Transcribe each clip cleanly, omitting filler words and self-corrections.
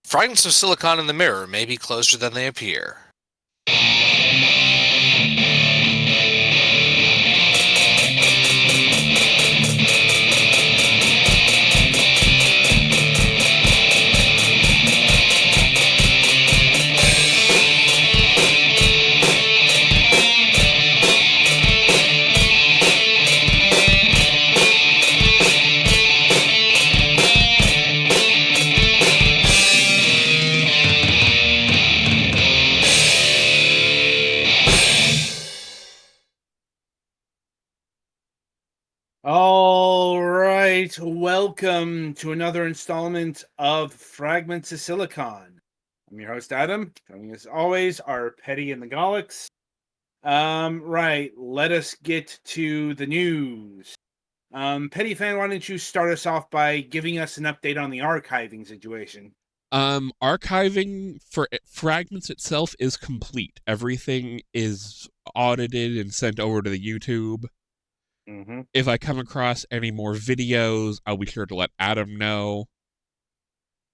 Fragments of silicon in the mirror may be closer than they appear. All right, welcome to another installment of Fragments of Silicon. I'm your host, Adam. Joining as always are Petty and the Golics. Right, let us get to the news. Petty fan, why don't you start us off by giving us an update on the archiving situation? Archiving for Fragments itself is complete. Everything is audited and sent over to the YouTube. Mm-hmm. If I come across any more videos, I'll be sure to let Adam know.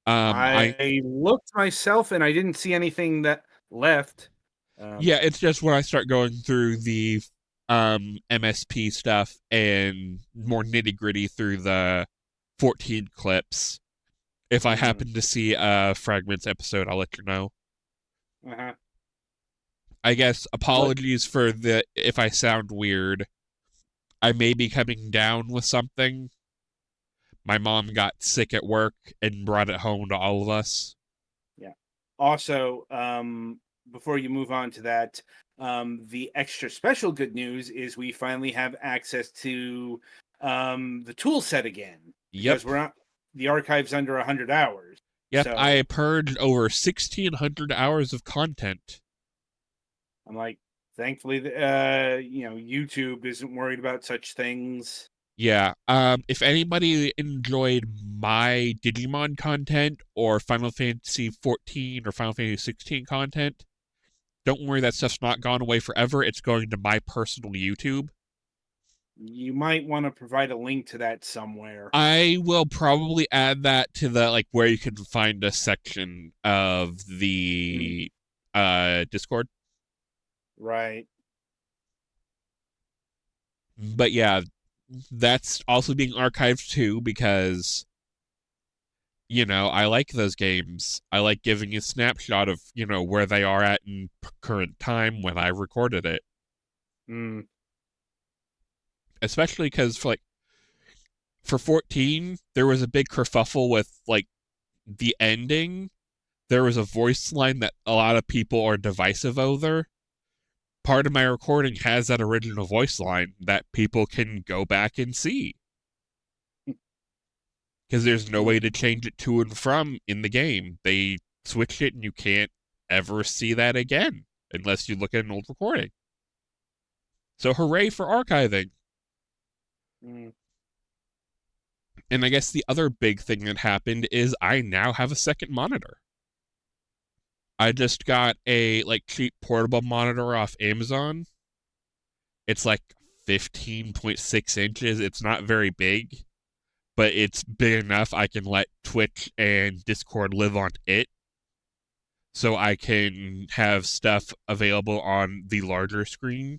I looked myself and I didn't see anything that left. Yeah, it's just when I start going through the MSP stuff and more nitty gritty through the 14 clips. If I happen to see a Fragments episode, I'll let you know. Uh-huh. I guess apologies for the if I sound weird. I may be coming down with something. My mom got sick at work and brought it home to all of us. Yeah. Also, before you move on to that, the extra special good news is we finally have access to the tool set again. Yep. Because the archive's under 100 hours. Yep, So I purged over 1,600 hours of content. I'm like, thankfully, YouTube isn't worried about such things. Yeah, if anybody enjoyed my Digimon content or Final Fantasy 14 or Final Fantasy 16 content, don't worry, that stuff's not gone away forever. It's going to my personal YouTube. You might want to provide a link to that somewhere. I will probably add that to the where you can find a section of the Discord. Right. But yeah, that's also being archived too because I like those games. I like giving you a snapshot of, where they are at in current time when I recorded it. Especially because for 14, there was a big kerfuffle with the ending. There was a voice line that a lot of people are divisive over. Part of my recording has that original voice line that people can go back and see. Because there's no way to change it to and from in the game. They switched it and you can't ever see that again unless you look at an old recording. So hooray for archiving. And I guess the other big thing that happened is I now have a second monitor. I just got a cheap portable monitor off Amazon. It's 15.6 inches. It's not very big, but it's big enough I can let Twitch and Discord live on it. So I can have stuff available on the larger screen.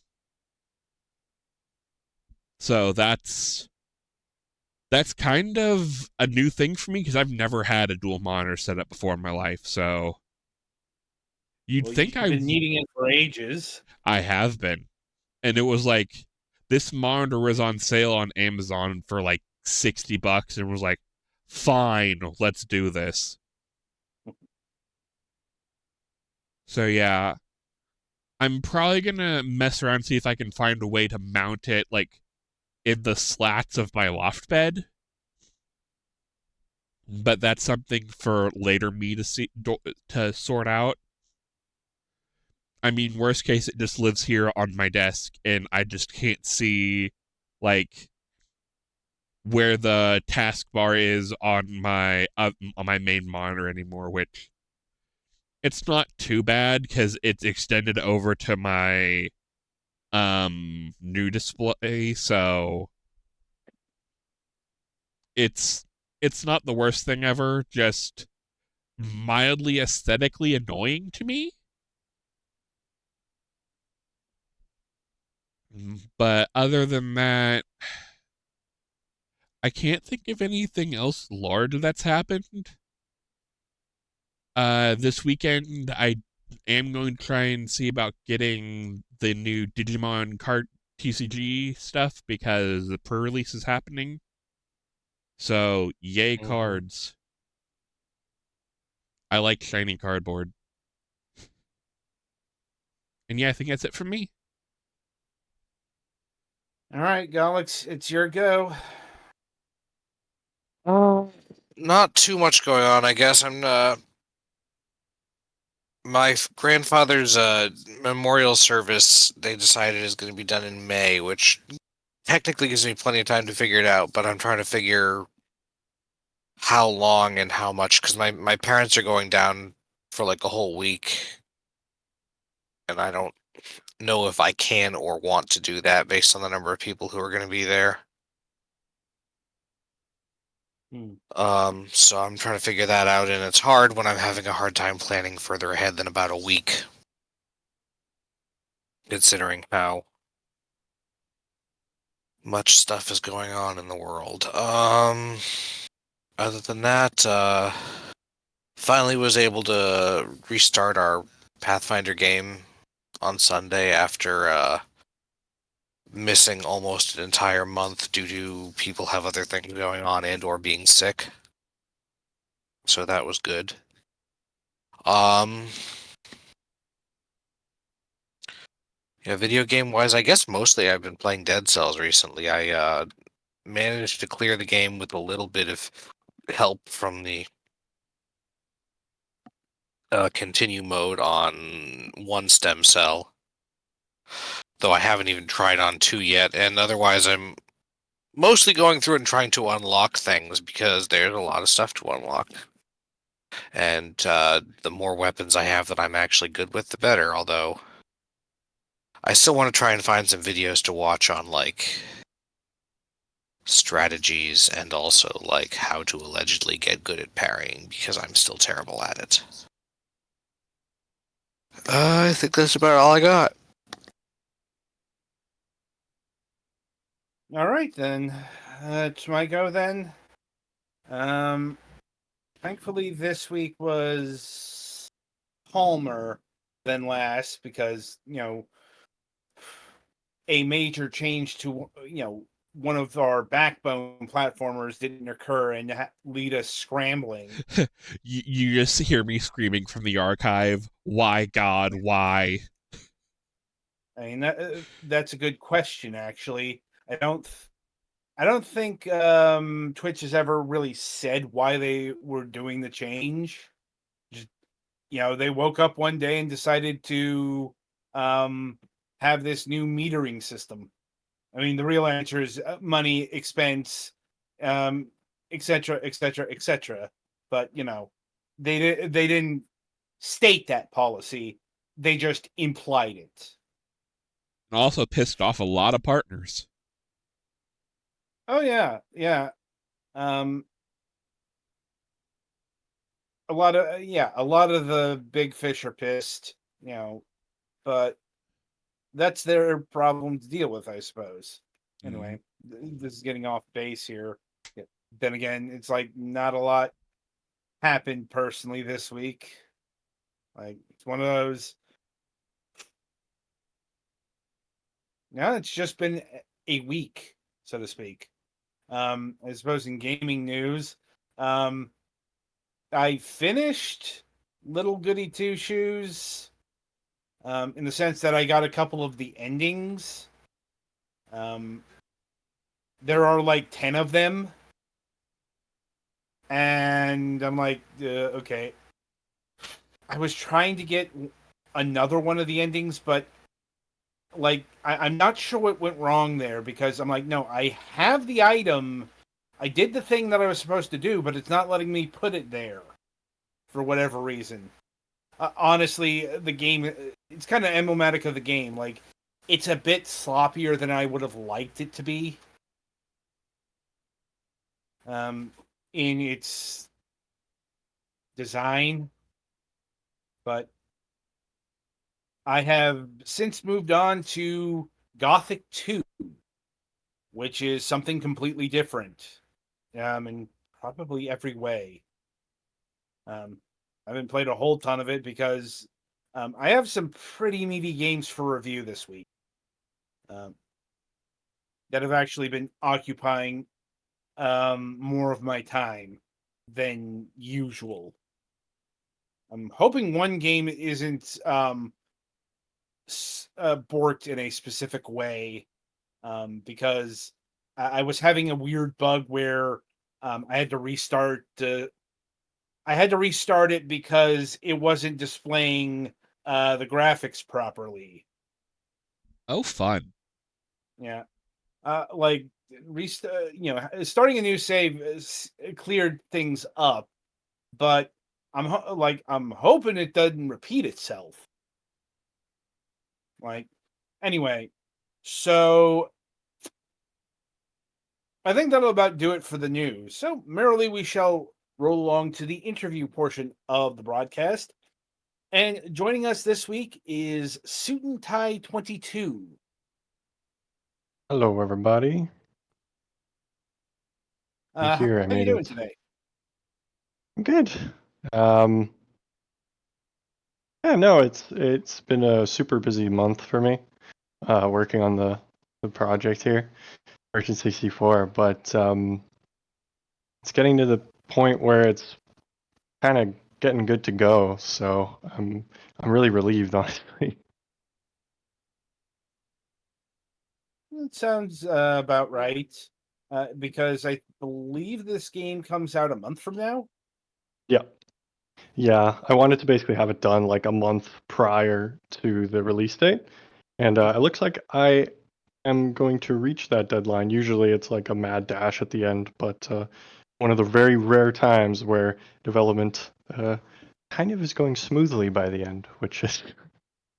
So that's kind of a new thing for me because I've never had a dual monitor set up before in my life. So you'd think I've been needing it for ages. I have been. And it was this monitor was on sale on Amazon for $60 and was fine, let's do this. So yeah, I'm probably gonna mess around and see if I can find a way to mount it in the slats of my loft bed. But that's something for later me to sort out. I mean, worst case, it just lives here on my desk, and I just can't see, where the taskbar is on my main monitor anymore. Which it's not too bad because it's extended over to my new display, so it's not the worst thing ever. Just mildly aesthetically annoying to me. But other than that, I can't think of anything else large that's happened. This weekend, I am going to try and see about getting the new Digimon card TCG stuff because the pre-release is happening. So, yay cards. I like shiny cardboard. And yeah, I think that's it for me. All right, Galax, it's your go. Not too much going on, I guess. My grandfather's memorial service, they decided is going to be done in May, which technically gives me plenty of time to figure it out, but I'm trying to figure how long and how much, because my parents are going down for like a whole week, and I don't know if I can or want to do that based on the number of people who are going to be there. So I'm trying to figure that out, and it's hard when I'm having a hard time planning further ahead than about a week, considering how much stuff is going on in the world. Other than that, finally was able to restart our Pathfinder game on Sunday after missing almost an entire month due to people have other things going on and or being sick. So that was good. Yeah, video game wise, I guess mostly I've been playing Dead Cells recently. I managed to clear the game with a little bit of help from the continue mode on one stem cell, though I haven't even tried on two yet, and otherwise I'm mostly going through and trying to unlock things because there's a lot of stuff to unlock. And the more weapons I have that I'm actually good with, the better, although I still want to try and find some videos to watch on, like, strategies and also, like, how to allegedly get good at parrying, because I'm still terrible at it. I think that's about all I got. All right, then. It's my go, then. Thankfully, this week was calmer than last because, a major change to, one of our backbone platformers didn't occur and lead us scrambling. You just hear me screaming from the archive, why God, why? I mean, that's a good question, actually. I don't think Twitch has ever really said why they were doing the change. Just, they woke up one day and decided to have this new metering system. I mean, the real answer is money, expense, etc., etc., etc. But they didn't state that policy; they just implied it. And also pissed off a lot of partners. Oh yeah, yeah. Um, a lot of the big fish are pissed, but that's their problem to deal with, I suppose. Anyway, this is getting off base here. Yeah. Then again, it's like not a lot happened personally this week. Like it's one of those. Now it's just been a week, so to speak. I suppose in gaming news, I finished Little Goody Two Shoes. In the sense that I got a couple of the endings. There are like 10 of them. And I'm like, okay. I was trying to get another one of the endings, but like, I'm not sure what went wrong there because I'm like, no, I have the item. I did the thing that I was supposed to do, but it's not letting me put it there for whatever reason. Honestly, the game, it's kind of emblematic of the game. Like, it's a bit sloppier than I would have liked it to be. In its design, but I have since moved on to Gothic 2, which is something completely different, in probably every way. I haven't played a whole ton of it because I have some pretty meaty games for review this week um, that have actually been occupying more of my time than usual. I'm hoping one game isn't borked in a specific way because I was having a weird bug where I had to restart it because it wasn't displaying the graphics properly. Oh, fun. Yeah, like starting a new save cleared things up, but I'm hoping it doesn't repeat itself. Like, anyway, so I think that'll about do it for the news. So merrily we shall roll along to the interview portion of the broadcast. And joining us this week is SuitNtie22. Hello, everybody. Here, I How you made doing it. today? Good. Um, yeah, no, it's been a super busy month for me, working on the project here, Merchant 64. But it's getting to the point where it's kind of getting good to go. So I'm really relieved, honestly. It sounds about right. Because I believe this game comes out a month from now. Yeah, yeah. I wanted to basically have it done like a month prior to the release date, and it looks like I am going to reach that deadline. Usually it's like a mad dash at the end, but one of the very rare times where development kind of is going smoothly by the end, which is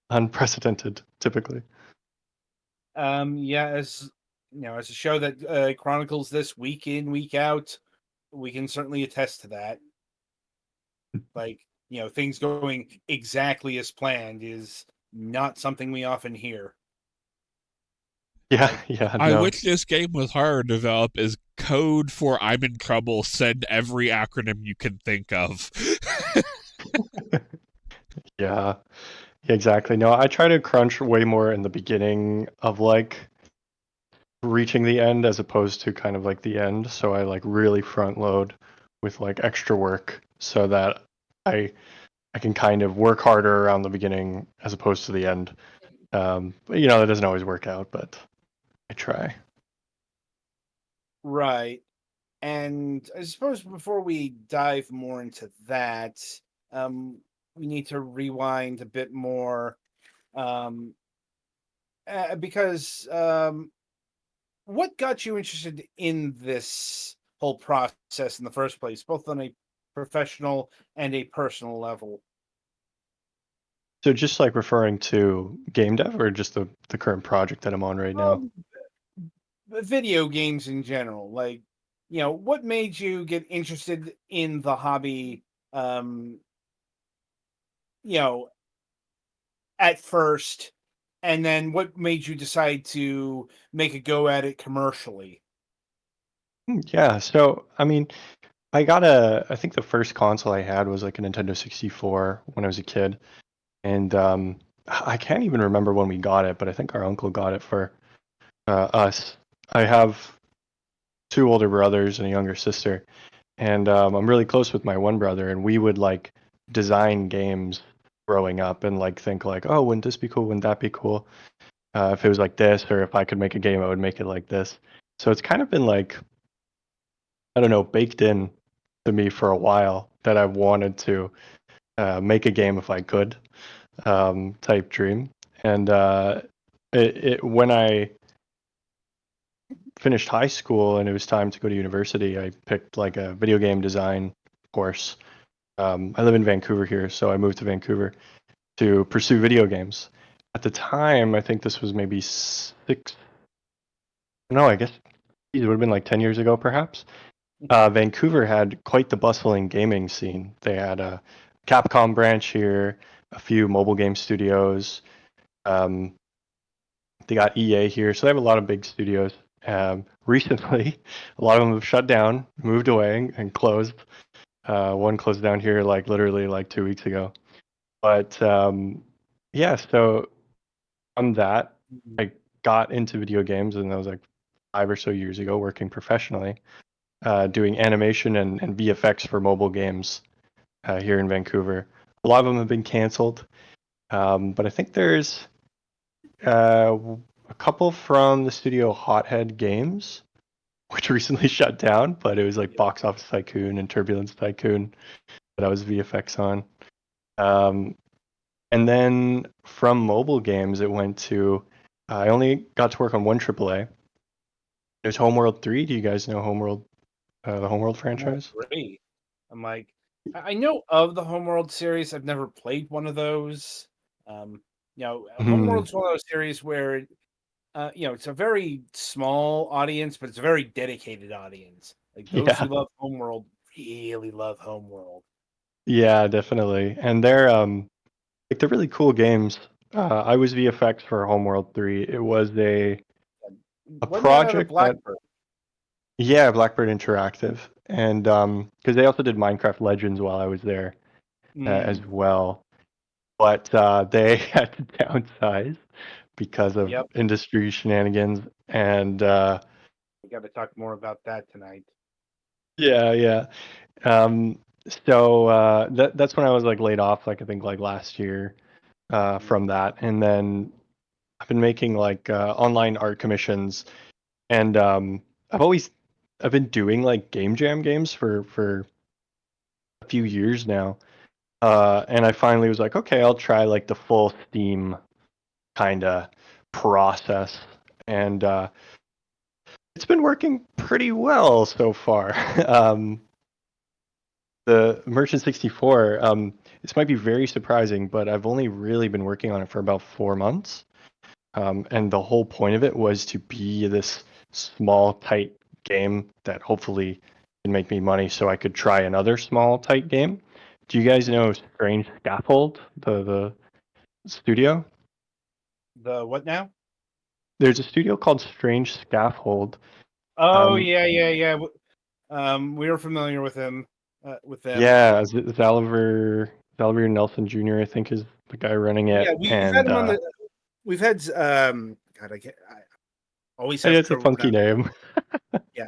unprecedented typically. Yeah, as as a show that chronicles this week in, week out, we can certainly attest to that. Like, things going exactly as planned is not something we often hear. Yeah, Like, yeah, I no. wish this game was harder to develop is code for I'm in trouble, send every acronym you can think of. Yeah, exactly. No, I try to crunch way more in the beginning of like reaching the end as opposed to kind of like the end. So I like really front load with like extra work so that I I can kind of work harder around the beginning as opposed to the end. But that doesn't always work out, but I try. right. And I suppose before we dive more into that, um, we need to rewind a bit more um, because what got you interested in this whole process in the first place, both on a professional and a personal level? So just like referring to game dev or just the current project that I'm on right now. Um, Video games in general, like, what made you get interested in the hobby? Um, you know, at first, and then what made you decide to make a go at it commercially? Yeah, so I mean, I think the first console I had was like a Nintendo 64 when I was a kid. And I can't even remember when we got it, but I think our uncle got it for us. I have two older brothers and a younger sister, and I'm really close with my one brother, and we would like design games growing up and like think like, oh, wouldn't this be cool? Wouldn't that be cool? If it was like this, or if I could make a game, I would make it like this. So it's kind of been like, I don't know, baked in to me for a while that I wanted to make a game if I could, type dream. And when I finished high school and it was time to go to university, I picked like a video game design course. I live in Vancouver here, so I moved to Vancouver to pursue video games. At the time, I think this was maybe no, I guess it would have been like 10 years ago, perhaps. Vancouver had quite the bustling gaming scene. They had a Capcom branch here, a few mobile game studios. Um, they got EA here, so they have a lot of big studios. Recently, a lot of them have shut down, moved away, and closed. One closed down here like literally like 2 weeks ago. But yeah, so from that, I got into video games, and that was like 5 or so years ago, working professionally, doing animation and VFX for mobile games here in Vancouver. A lot of them have been canceled, but I think there's a couple from the studio Hothead Games, which recently shut down, but it was like Box Office Tycoon and Turbulence Tycoon that I was VFX on. And then from mobile games, it went to I only got to work on one AAA. There's Homeworld 3. Do you guys know Homeworld, the Homeworld franchise? Great. I'm like, I know of the Homeworld series. I've never played one of those. Homeworld's one of those series where, it's a very small audience, but it's a very dedicated audience. Like those who Yeah, love Homeworld really love Homeworld. yeah, definitely. And they're really cool games. I was VFX for Homeworld 3. It was a Wasn't that out of project that Blackbird? yeah, Blackbird Interactive, and because they also did Minecraft Legends while I was there as well, but they had to downsize because of Yep. industry shenanigans, and We got to talk more about that tonight. yeah. So that's when I was like laid off, like I think like last year from that, and then I've been making like online art commissions, and I've been doing like game jam games for a few years now. And I finally was like, okay, I'll try like the full Steam kind of process, and it's been working pretty well so far. The Merchant 64, this might be very surprising, but I've only really been working on it for about 4 months. And the whole point of it was to be this small, tight game that hopefully can make me money so I could try another small, tight game. Do you guys know Strange Scaffold, the studio? The what now? There's a studio called Strange Scaffold. Oh, yeah. We were familiar with him. With them. Yeah, Zaliver Nelson Jr. I think is the guy running Yeah, it, we've had and him on the. We've had God, I always have it's a trouble funky pronouncing. name. Yeah,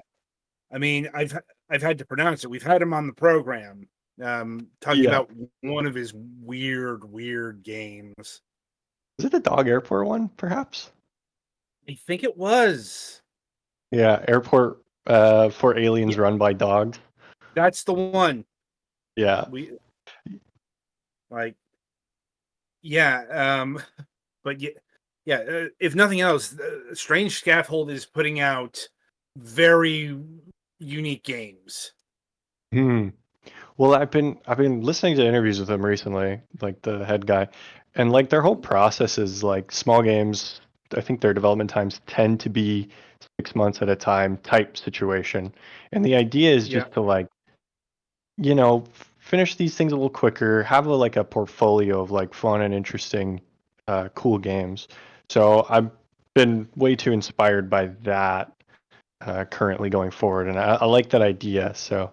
I mean, I've had to pronounce it. We've had him on the program, talking Yeah, about one of his weird games. is it the Dog Airport one, perhaps? I think it was. Yeah, Airport for aliens Yeah, run by dogs. that's the one. Yeah. We like, yeah, but if nothing else, Strange Scaffold is putting out very unique games. Well, I've been listening to interviews with them recently, like the head guy, and like their whole process is like small games. I think their development times tend to be 6 months at a time type situation, and the idea is Yeah. just to like finish these things a little quicker, have like a portfolio of like fun and interesting, cool games. So I've been way too inspired by that currently going forward, and I like that idea. So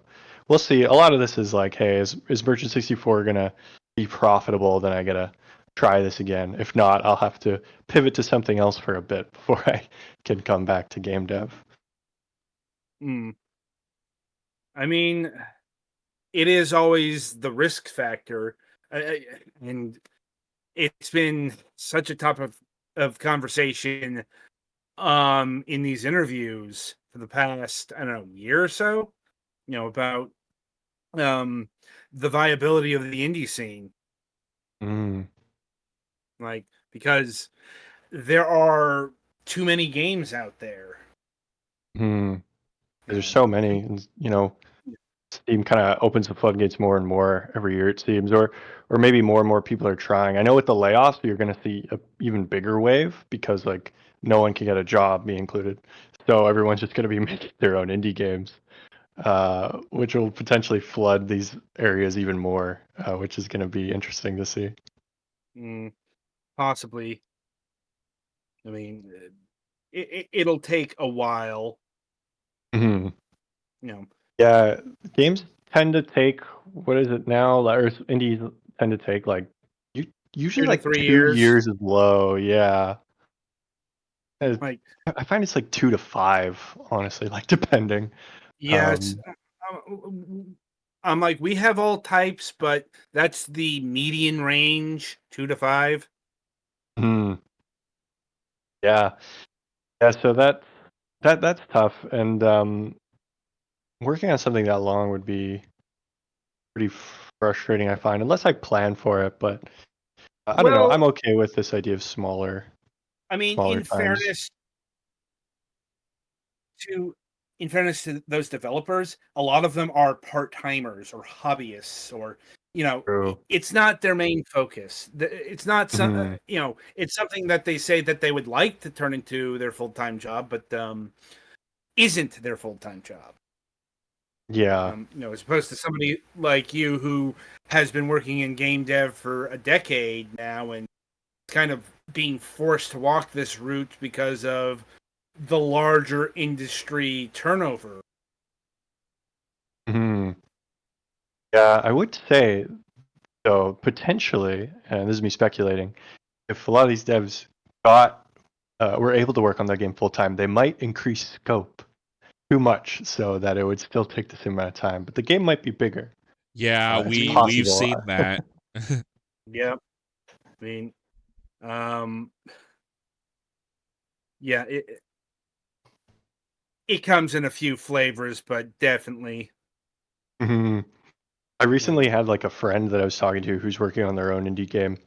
we'll see. A lot of this is like, hey, is Merchant 64 gonna be profitable? Then I gotta try this again. If not, I'll have to pivot to something else for a bit before I can come back to game dev. I mean, it is always the risk factor, and it's been such a topic of conversation in these interviews for the past, I don't know, year or so, about the viability of the indie scene. Like, because there are too many games out there. There's so many, and Steam kind of opens the floodgates more and more every year, it seems, or maybe more and more people are trying. I know with the layoffs, you're going to see a even bigger wave because like no one can get a job, me included. So everyone's just going to be making their own indie games. which will potentially flood these areas even more, which is going to be interesting to see. Possibly. I mean, it'll take a while. Mhm. You know, Yeah, games tend to take, what is it now? Or indies tend to take like usually 2 to like 3 2 years. years is low. Yeah. Uh, Like, I find it's like 2 to 5, honestly, like depending. yes. Um, I'm like, we have all types, but that's the median range, 2 to 5. mhm. Yeah. Yeah, so that's tough, and working on something that long would be pretty frustrating, I find, unless I plan for it. But I don't know. Well, I'm okay with this idea of I mean, smaller times. to in fairness to those developers, a lot of them are part-timers or hobbyists, or True. it's not their main focus. It's not some, Mhm. it's something that they say that they would like to turn into their full-time job, but isn't their full-time job. Yeah. As opposed to somebody like you who has been working in game dev for a decade now and kind of being forced to walk this route because of the larger industry turnover. Mhm. Yeah, I would say, though, potentially, and this is me speculating, if a lot of these devs were able to work on their game full time, they might increase scope too much so that it would still take the same amount of time, but the game might be bigger. Yeah, It's we've possible. seen that. Yep. I mean, um, yeah, it comes in a few flavors, but definitely, Mhm. I you know, recently had like a friend that I was talking to who's working on their own indie game,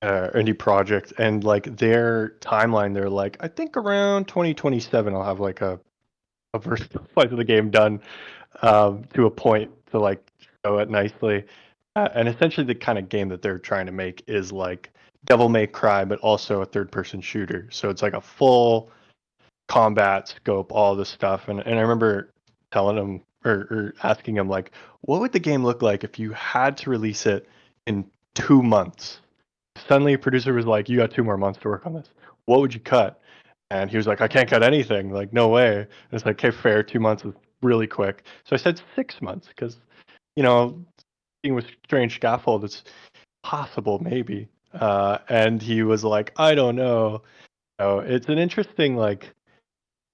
indie project, and like their timeline, they're like, I think around 2027, I'll have like a first slice of the game done, to a point to like show it nicely. And essentially, the kind of game that they're trying to make is like Devil May Cry, but also a third-person shooter. So it's like a full combat scope, all this stuff. And I remember telling him, or asking him, like, what would the game look like if you had to release it in 2 months? Suddenly, a producer was like, you got 2 more months to work on this. What would you cut? And he was like, I can't cut anything. Like, no way. And it's like, okay, fair. 2 months is really quick. So I said 6 months because, being with Strange Scaffold, it's possible, maybe. And he was like, I don't know. So it's an interesting, like,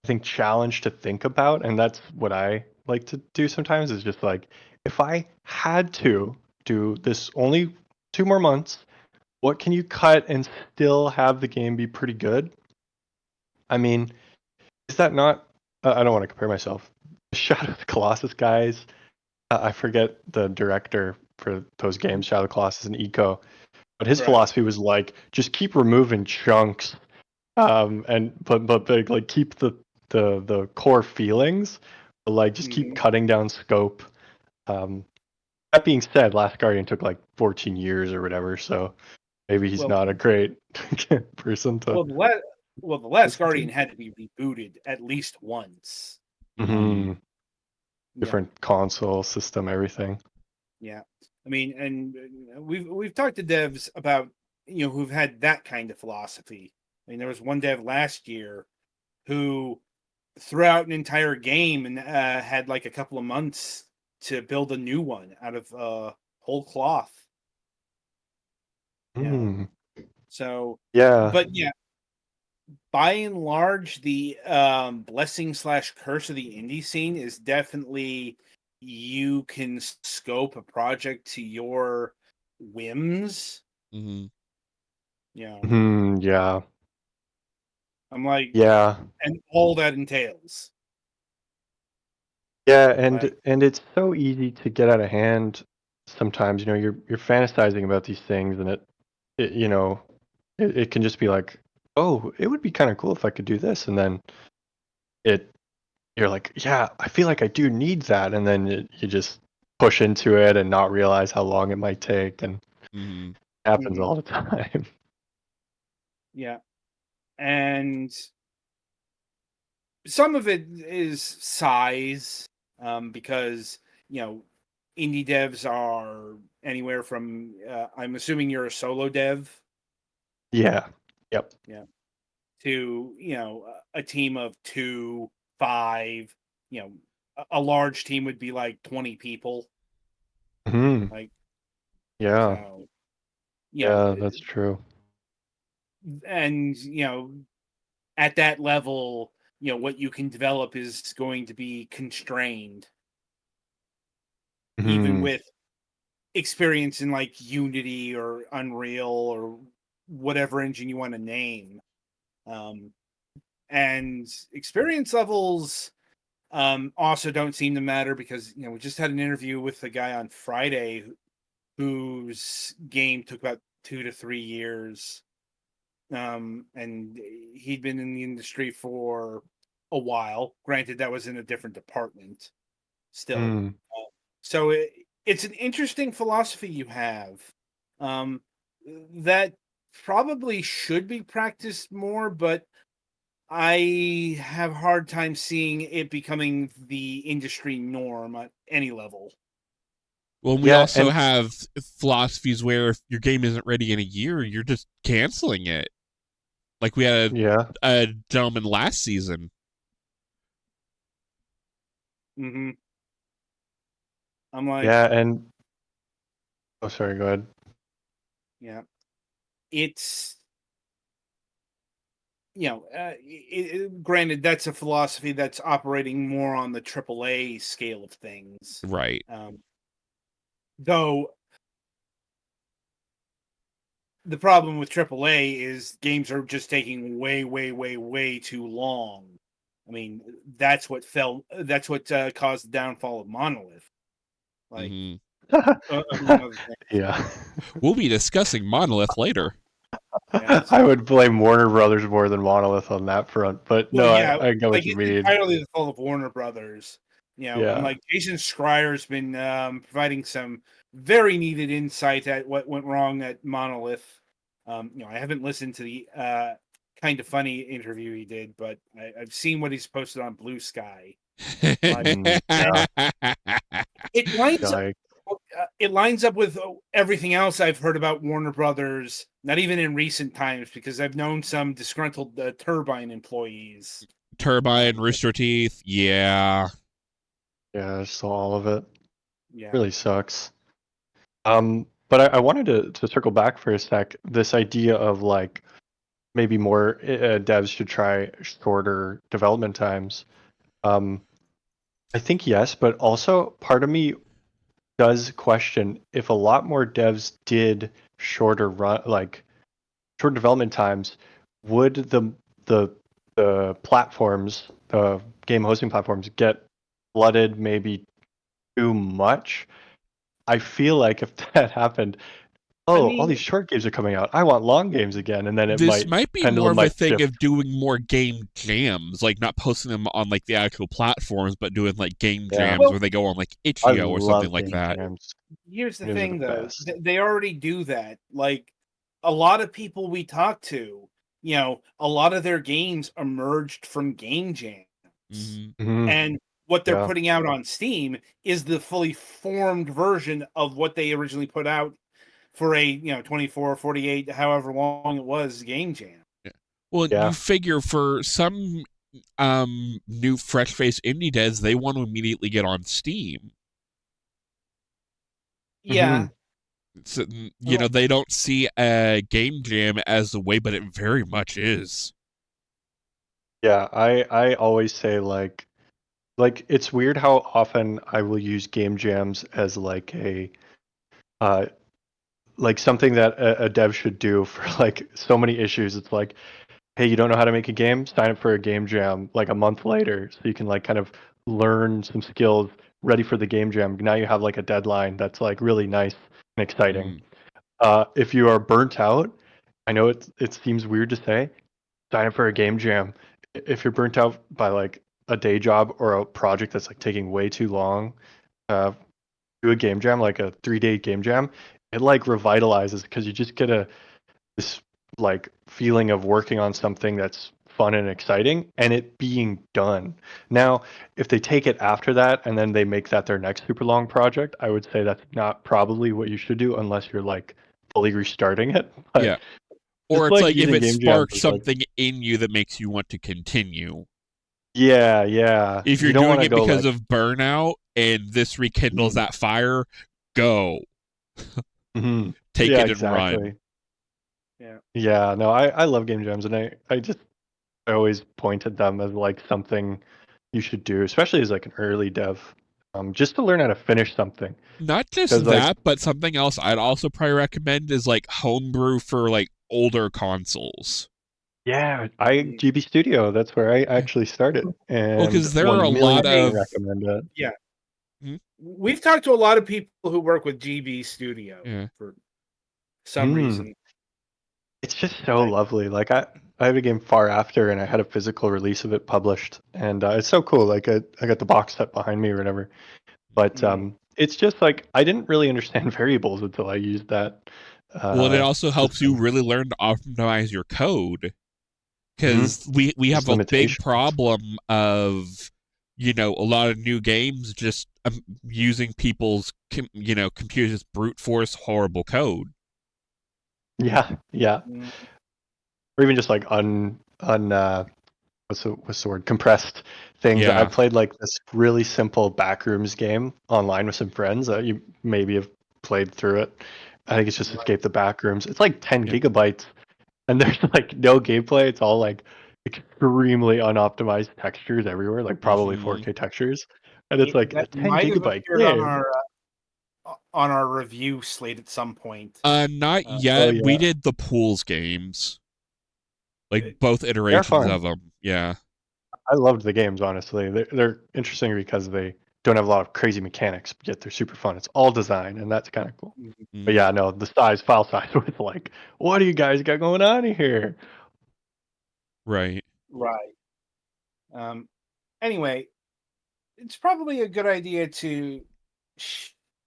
I think, challenge to think about. And that's what I like to do sometimes, is just like, if I had to do this only 2 more months, what can you cut and still have the game be pretty good? I mean, is that not? I don't want to compare myself. Shadow of the Colossus guys. I forget the director for those games, Shadow of the Colossus and Eco, but his right. philosophy was like, just keep removing chunks, and but like keep the core feelings, but like just keep Mhm. cutting down scope. Um, that being said, Last Guardian took like 14 years or whatever, so maybe he's Well, not a great person to well, the Last listen to. Guardian had to be rebooted at least once. Hmm. Yeah, Different console system, everything. yeah. I mean, and we've talked to devs about who've had that kind of philosophy. I mean, there was one dev last year who threw out an entire game and had like a couple of months to build a new one out of whole cloth. You know, Mm, so yeah. but yeah, by and large, the blessing slash curse of the indie scene is definitely you can scope a project to your whims. Hmm. Yeah. I'm like, Yeah. and all that entails. Yeah, Like, and it's so easy to get out of hand sometimes. You're fantasizing about these things, and it it can just be like, oh, it would be kind of cool if I could do this, and then it you're like, yeah, I feel like I do need that, and then you just push into it and not realize how long it might take, and Hmm. it happens mhm, all the time. yeah, and some of it is size. because indie devs are anywhere from I'm assuming you're a solo dev. Yeah. Yep. Yeah. To a team of 2, 5. A large team would be like 20 people. Mhm. Like Yeah. so, Yeah, that's true. and at that level, what you can develop is going to be constrained, even Mhm. with experience in like Unity or Unreal or whatever engine you want to name. And experience levels also don't seem to matter because we just had an interview with a guy on Friday whose game took about 2 to 3 years, and he'd been in the industry for a while. Granted, that was in a different department. Still, Mm. so it's an interesting philosophy you have, um, that probably should be practiced more, but I have a hard time seeing it becoming the industry norm at any level. Well, we Yeah, also and have philosophies where if your game isn't ready in a year, you're just canceling it. Like we had yeah. a gentleman last season. Hmm. I'm like, Yeah, and oh, sorry, go ahead. yeah, it's granted that's a philosophy that's operating more on the AAA scale of things. Right. Though the problem with AAA is games are just taking way, way, way, way too long. I mean, that's what caused the downfall of Monolith. Like, Hmm. among other things. Yeah. We'll be discussing Monolith later. Yeah, I so would blame Warner Brothers more than Monolith on that front, but well, no, yeah, I get like what you it's mean. entirely the fault of Warner Brothers. And Yeah. like Jason Schreier's been providing some very needed insight at what went wrong at Monolith. I haven't listened to the kind of funny interview he did, but I've seen what he's posted on Blue Sky. Like, Mm, and yeah. it lines Yikes. it lines up with everything else I've heard about Warner Brothers. Not even in recent times, because I've known some disgruntled Turbine employees. Turbine, Rooster Teeth. Yeah. Yeah, I saw all of it. Yeah. Really sucks. But I wanted to circle back for a sec. This idea of like maybe more devs should try shorter development times. Um, I think yes, but also part of me does question if a lot more devs did shorter run, like short development times, would the the platforms, the game hosting platforms, get flooded maybe too much? I feel like if that happened, I oh, all mean, these short games are coming out. I want long games again, and then This might be more pendulum of a might thing shift. of doing more game jams, like not posting them on like the actual platforms, but doing like game Yeah, jams where well, they go on like I itch.io or something love like game that. jams. here's the Games are the thing, though. best. They already do that. Like, a lot of people we talk to, a lot of their games emerged from game jams. Hmm. Hmm. And what they're Yeah, putting out on Steam is the fully formed version of what they originally put out for a 24 48, however long it was, game jam. Well, you yeah. figure for some new fresh faced indie devs, they want to immediately get on Steam. Yeah. Hmm. So, Well, they don't see a game jam as the way, but it very much is. Yeah, I always say like it's weird how often I will use game jams as like a uh like something that a dev should do for like so many issues. It's like, hey, you don't know how to make a game? Sign up for a game jam like a month later so you can like kind of learn some skills ready for the game jam. Now you have like a deadline that's like really nice and exciting. Mm, If you are burnt out, I know it seems weird to say, sign up for a game jam. If you're burnt out by like a day job or a project that's like taking way too long, uh, do a game jam, like a 3 day game jam. It like revitalizes because you just get this like feeling of working on something that's fun and exciting, and it being done. Now, if they take it after that and then they make that their next super long project, I would say that's not probably what you should do unless you're like fully restarting it. Yeah. But Or just it's like like if using it game jams sparks is like, something in you that makes you want to continue. yeah. If You you're don't want doing to it go because like, of burnout and this rekindles that fire, go. mhm. Take Yeah, it and run. exactly. Yeah. Yeah, no, I love game jams, and I always point at them as like something you should do, especially as like an early dev, just to learn how to finish something. Not Because just like, that, but something else I'd also probably recommend is like homebrew for like older consoles. yeah, GB Studio, that's where I actually started, Well, and because there are a 1,000,000 lot people of recommend it. Yeah. Hmm? We've talked to a lot of people who work with GB Studio Yeah. for some reason. It's just so Like- lovely. Like I have a game Far After, and I had a physical release of it published, and it's so cool. Like I got the box set behind me or whatever. But Mhm. it's just like I didn't really understand variables until I used that Well, and it also helps you system. really learn to optimize your code. Mhm. Because we There's have a big limitations. problem of, a lot of new games just using people's, computers brute force horrible code. Yeah, yeah. Mhm. Or even just like what's the word? Compressed things. I Yeah. played like this really simple backrooms game online with some friends that you maybe have played through it. I think it's just Right. Escape the Backrooms. It's like 10 Yep. gigabytes, and there's like no gameplay. It's all like extremely unoptimized textures everywhere, like probably Mhm. 4K textures. And it's like a That 10 might have gigabyte appeared game. on our review slate at some point. Not Uh, yet. Oh We yeah, did the pools games, like both they're iterations fun. of them. Yeah. I loved the games, honestly. They're interesting because they don't have a lot of crazy mechanics, yet they're super fun. It's all design, and that's kind of cool. But Mhm. yeah, no, the file size was like, what do you guys got going on here? Right. Right. Anyway, it's probably a good idea to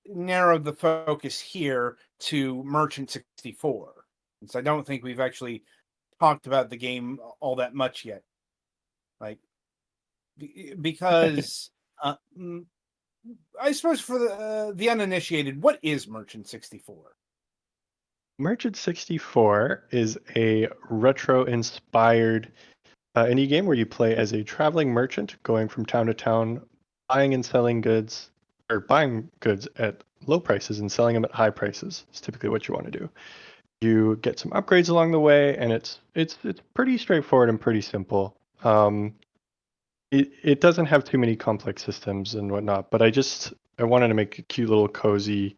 narrow the focus here to Merchant 64, since I don't think we've actually talked about the game all that much yet. Like, because I suppose for the uninitiated, what is Merchant 64? Merchant 64 is a retro-inspired indie game where you play as a traveling merchant going from town to town, buying and selling goods, or buying goods at low prices and selling them at high prices. It's typically what you want to do. You get some upgrades along the way, and it's pretty straightforward and pretty simple. It doesn't have too many complex systems and whatnot, but I wanted to make a cute little cozy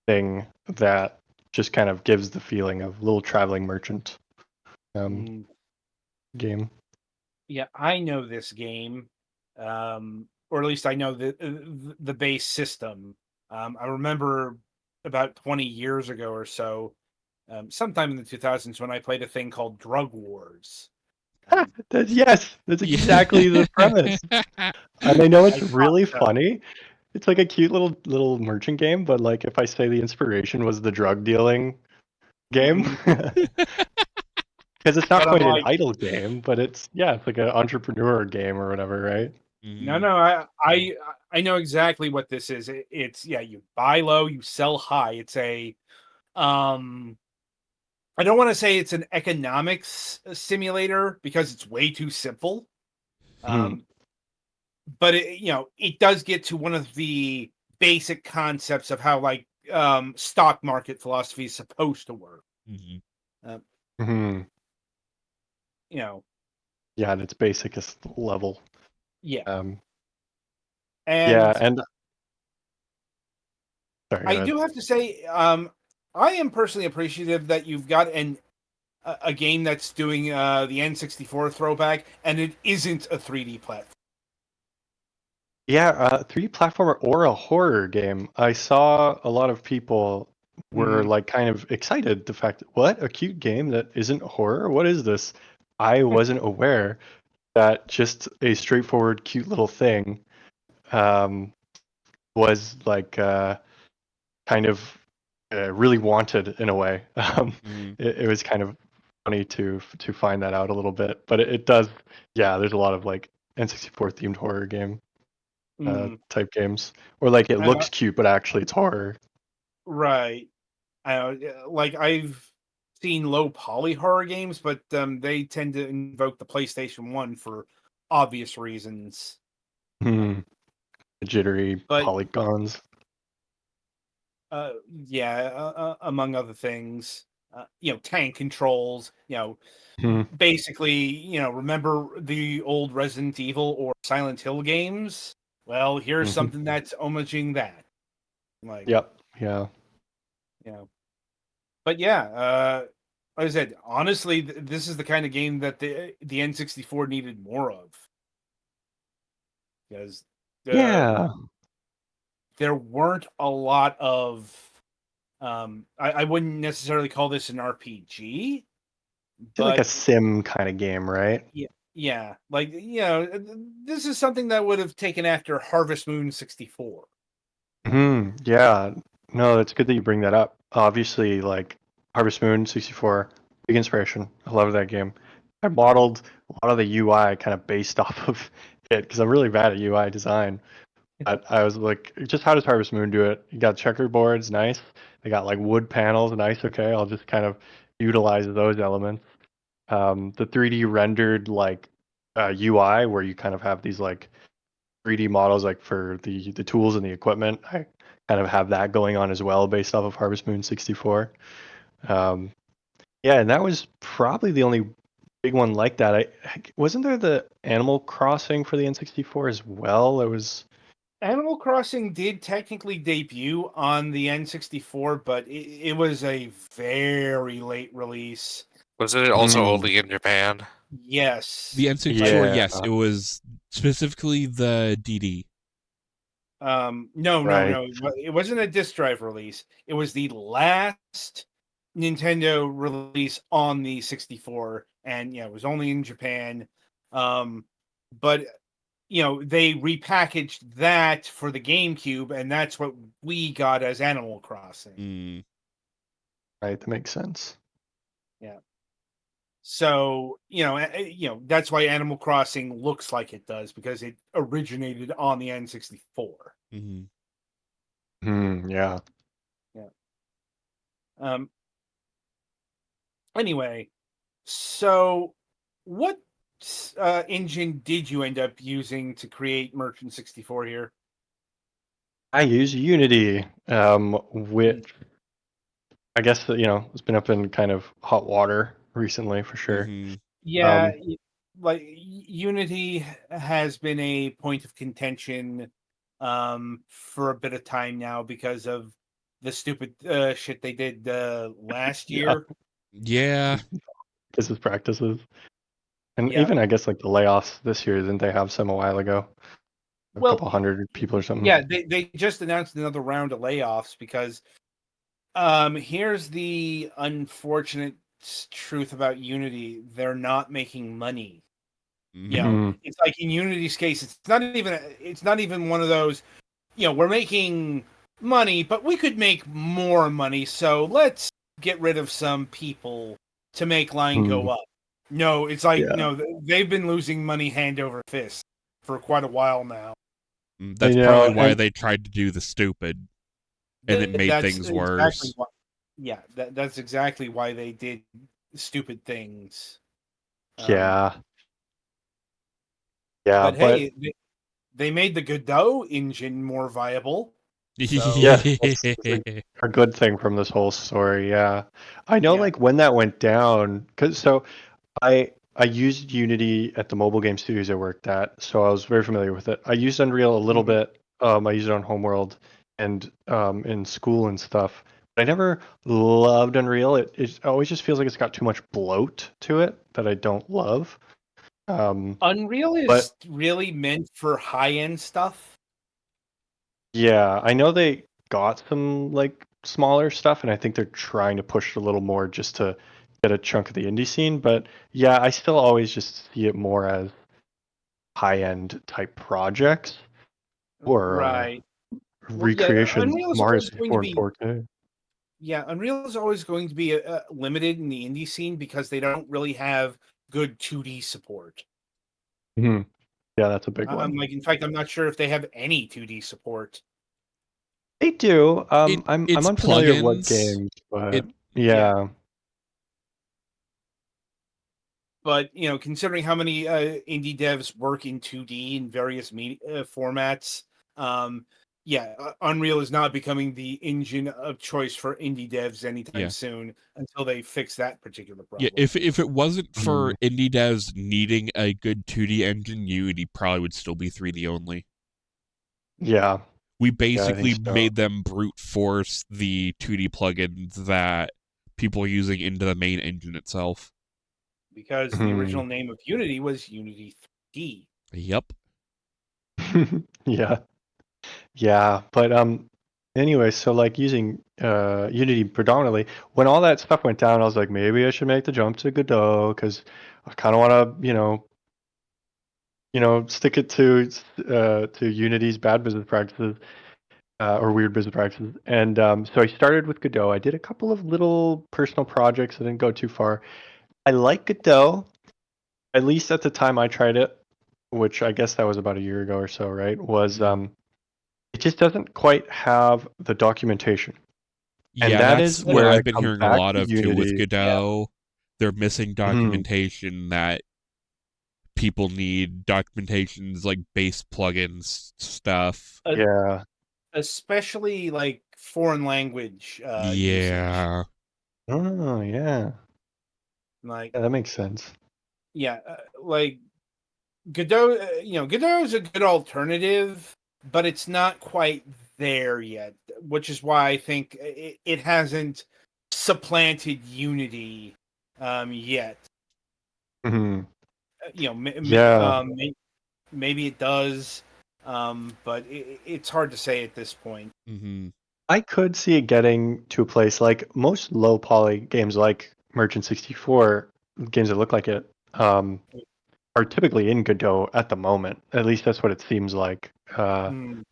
thing that just kind of gives the feeling of little traveling merchant game. Yeah, I know this game, or at least I know the base system. I remember about 20 years ago or so, sometime in the 2000s, when I played a thing called Drug Wars. Yes, that's Yeah. exactly the premise. And I know I it's thought really so. funny. It's like a cute little merchant game, but like if I say the inspiration was the drug dealing game, Mhm. because it's not But I'm quite an like, idle game, but it's like an entrepreneur game or whatever, right? no, Mhm. no, I know exactly what this is. It's yeah, you buy low, you sell high. It's a um I don't want to say it's an economics simulator because it's way too simple. Mhm. Um, but it does get to one of the basic concepts of how like stock market philosophy is supposed to work. Mhm. Uh, Mhm. you know, Yeah, at its basicest level. yeah. Um, yeah, And and sorry, go I ahead. do have to say, I am personally appreciative that you've got a game that's doing the N64 throwback, and it isn't a 3D platform. Yeah, 3D platformer or a horror game. I saw a lot of people were Mhm. like kind of excited the fact what a cute game that isn't horror. What is this? I wasn't aware that just a straightforward cute little thing um, was like kind of really wanted in a way. Mhm. It was kind of funny to find that out a little bit, but it does. Yeah, there's a lot of like N64 themed horror game type games, or like it Uh, looks cute, but actually it's horror. right. Like I've seen low poly horror games, but they tend to invoke the PlayStation 1 for obvious reasons. Hmm. Jittery But polygons. yeah, among other things, tank controls. Hmm. Basically, remember the old Resident Evil or Silent Hill games? Well, here's Hmm. something that's homaging that. Like, Yep. Yeah. but yeah, like I said, honestly, this is the kind of game that the N64 needed more of, because Yeah. there weren't a lot of. I wouldn't necessarily call this an RPG, It's like a but sim kind of game, right? yeah, like this is something that would have taken after Harvest Moon 64. Yeah. No, it's good that you bring that up. Obviously, like Harvest Moon 64, big inspiration. I love that game. I modeled a lot of the UI kind of based off of it because I'm really bad at UI design. But I was like, just how does Harvest Moon do it? You got checkerboards, nice. They got like wood panels, nice. Okay, I'll just kind of utilize those elements. The 3D rendered like UI where you kind of have these like 3D models like for the tools and the equipment. I kind of have that going on as well based off of Harvest Moon 64. Um, yeah, and that was probably the only big one like that. Wasn't there the Animal Crossing for the N64 as well? It was. Animal Crossing did technically debut on the N64, but it was a very late release. Was it also only in Japan? Yes. The N64, Yeah. yes, it was specifically the DD. No, Right. it wasn't a disc drive release. It was the last Nintendo release on the 64, and it was only in Japan. But they repackaged that for the GameCube, and that's what we got as Animal Crossing. Mm. Right, that makes sense. Yeah. So, that's why Animal Crossing looks like it does, because it originated on the N64. Mm-hmm. Yeah. Yeah. Anyway, so what engine did you end up using to create Merchant 64 here? I use Unity, which I guess it's been up in kind of hot water recently for sure. Mm-hmm. Yeah, like Unity has been a point of contention for a bit of time now because of the stupid shit they did last Yeah, year. Yeah. business practices, and Yeah. even I guess like the layoffs this year. Didn't they have some a while ago? A Well, couple hundred people or something. yeah, they just announced another round of layoffs because here's the unfortunate truth about Unity: they're not making money. Mm-hmm. It's like in Unity's case, it's not even one of those, we're making money, but we could make more money, so let's get rid of some people to make line go up. No, it's like, Yeah. no, they've been losing money hand over fist for quite a while now. That's I know, partly why and they tried to do the stupid, and it made That's things exactly worse. why. Yeah, that's exactly why they did stupid things. yeah, But but hey, they made the Godot engine more viable. So yes, that's a good thing from this whole story. Yeah, I know. yeah. Like when that went down, I used Unity at the mobile game studios I worked at, so I was very familiar with it. I used Unreal a little Mhm. bit. I used it on Homeworld and in school and stuff. But I never loved Unreal. It always just feels like it's got too much bloat to it that I don't love. Unreal But is really meant for high-end stuff. yeah, I know they got some like smaller stuff, and I think they're trying to push it a little more just to get a chunk of the indie scene. But yeah, I still always just see it more as high-end type projects or Right. Well, yeah, recreations of Unreal is Mario supposed going to 64 in be 4K. Yeah, Unreal is always going to be limited in the indie scene because they don't really have good 2D support. Yeah, that's a big one. I'm like, in fact, I'm not sure if they have any 2D support. They do. I'm It's unfamiliar with what plugins. games, but Yeah. yeah. But considering how many indie devs work in 2D in various formats, Unreal is not becoming the engine of choice for indie devs anytime Yeah. soon until they fix that particular Yeah, problem. if it wasn't for Mhm. indie devs needing a good 2D engine, Unity probably would still be 3D only. Yeah. We Yeah, I think basically so. made them brute force the 2D plugins that people are using into the main engine itself. Because the original name of Unity was Unity 3D. Yep. Yeah. Yeah, but anyway, so like using Unity predominantly, when all that stuff went down, I was like, maybe I should make the jump to Godot because I kind of want to, stick it to Unity's bad business practices or weird business practices. And so I started with Godot. I did a couple of little personal projects. I didn't go too far. I like Godot, at least at the time I tried it, which I guess that was about a year ago or so, right? Was it just doesn't quite have the documentation. And Yeah, that that's is what where I I've been come hearing a back lot to of too with Unity. Yeah. Godot. They're missing Mhm. documentation that people need, documentations like base plugins stuff. Yeah. Especially like foreign language usage. Yeah. Oh, yeah. Like, Yeah, that makes sense. like Godot, Godot is a good alternative, but it's not quite there yet, which is why I think it hasn't supplanted Unity yet. Mhm. Yeah. Maybe it does, but it's hard to say at this point. Mm-hmm. I could see it getting to a place like most low poly games like Merchant 64, games that look like it, are typically in Godot at the moment. At least that's what it seems like. Mm,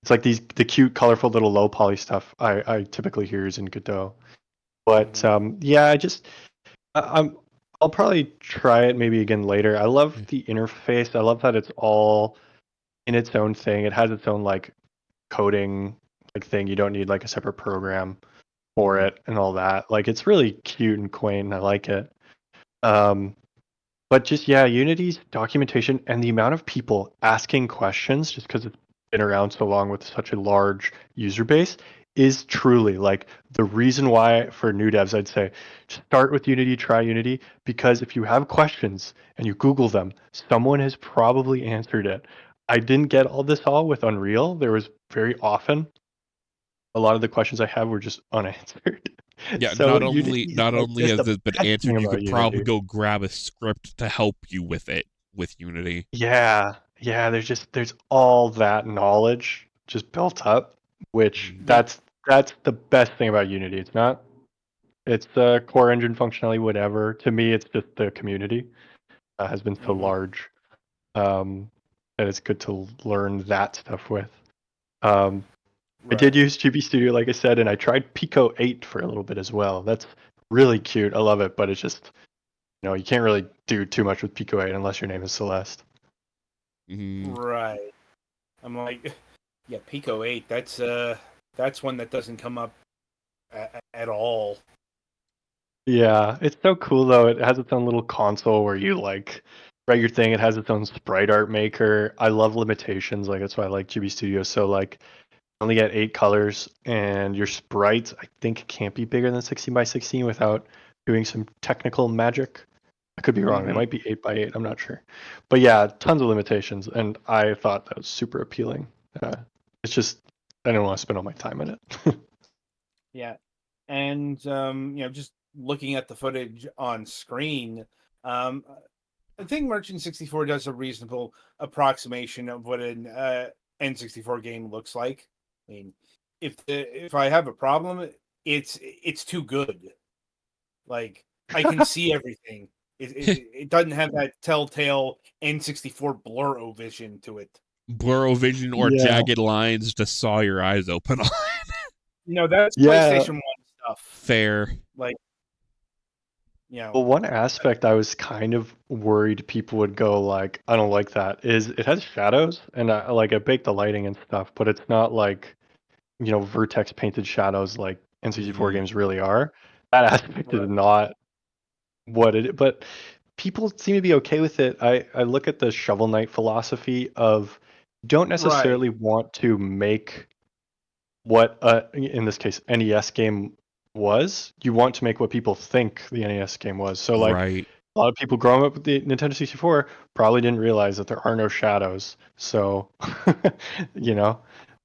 It's like the cute, colorful little low poly stuff I typically hear is in Godot. But mhm. yeah, I'll probably try it maybe again later. I love the interface. I love that it's all in its own thing. It has its own like coding like thing. You don't need like a separate program for Mm-hmm. it and all that. Like it's really cute and quaint and I like it. Um but just yeah, Unity's documentation and the amount of people asking questions just because it's been around so long with such a large user base is truly like the reason why for new devs I'd say start with Unity, try Unity, because if you have questions and you Google them, someone has probably answered it. I didn't get all this all with Unreal. There was very often a lot of the questions I have were just unanswered. Yeah, So Unity is not like only that's has the it been best thing answered, you about could probably Unity. go grab a script to help you with it with Unity. Yeah, yeah, there's all that knowledge just built up, which Mm-hmm. Yeah. that's the best thing about Unity. It's the core engine functionality, whatever. To me, it's just the community has been so Mhm. large that it's good to learn that stuff with. Um, I did Right. use GB Studio, like I said, and I tried Pico 8 for a little bit as well. That's really cute. I love it, but it's just you can't really do too much with Pico 8 unless your name is Celeste. Mm-hmm. Right. I'm like, yeah, Pico 8. That's one that doesn't come up at all. Yeah, it's so cool though. It has its own little console where you like write your thing. It has its own sprite art maker. I love limitations. Like that's why I like GB Studio. So like only get 8 colors and your sprites I think can't be bigger than 16 by 16 without doing some technical magic. I could be wrong. They Mhm. might be 8 by 8. I'm not sure. But yeah, tons of limitations and I thought that was super appealing. It's just I didn't want to spend all my time in it. Yeah. And just looking at the footage on screen, um, I think Merchant 64 does a reasonable approximation of what an N64 game looks like. I mean, if I have a problem, it's too good. Like I can see everything. It doesn't have that telltale N64 blur vision to it. Blur vision or Yeah. jagged lines to saw your eyes open on. That's Yeah. PlayStation 1 stuff. Fair. Like, you know, Well, one aspect I was kind of worried people would go like, I don't like that, is it has shadows, and I bake the lighting and stuff, but it's not like, vertex painted shadows like N64 Mhm. games really are. That aspect is Right. not what it, but people seem to be okay with it. I look at the Shovel Knight philosophy of don't Right. necessarily want to make what in this case NES game was. You want to make what people think the NES game was. So like Right. a lot of people growing up with the Nintendo 64 probably didn't realize that there are no shadows. So you know,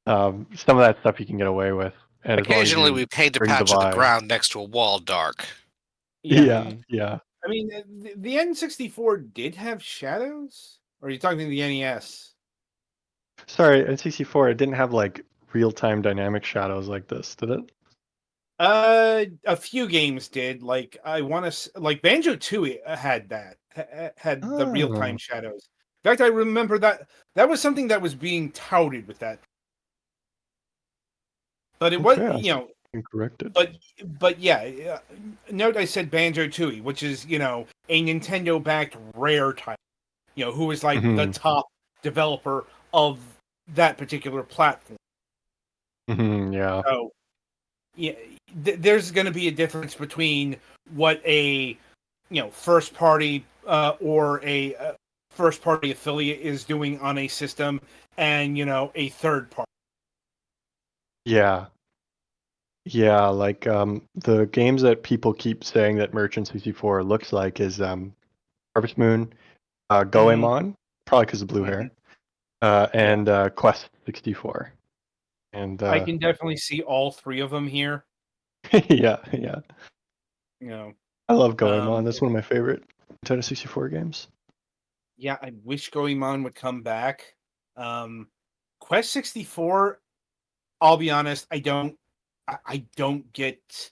some of that stuff you can get away with, and as long as Occasionally, you we paint a bring the patch of the vibe. ground next to a wall dark. Yeah. Yeah, Mhm. yeah. I mean, the N64 did have shadows? Or are you talking the NES? Sorry, N64, it didn't have like real-time dynamic shadows like this, did it? A few games did. Like, I want to, like Banjo Tooie had that, had the real time Oh, shadows. In fact, I remember that was something that was being touted with that. But it was, okay, I stand corrected. but yeah. Note I said Banjo Tooie, which is a Nintendo backed rare title. Who is like the Hmm. top developer of that particular platform. Hmm. Yeah. So yeah, there's going to be a difference between what a first party or a first party affiliate is doing on a system and a third party. Yeah. Yeah, like the games that people keep saying that Merchant 64 looks like is Harvest Moon, Hmm. Goemon, probably because of blue Hmm. hair, Yeah, and Quest 64. And I can definitely see all three of them here. yeah, yeah. You know, I love Goemon. um, That's one of my favorite Nintendo 64 games. yeah, I wish Goemon would come back. Quest 64. I'll be honest, I don't get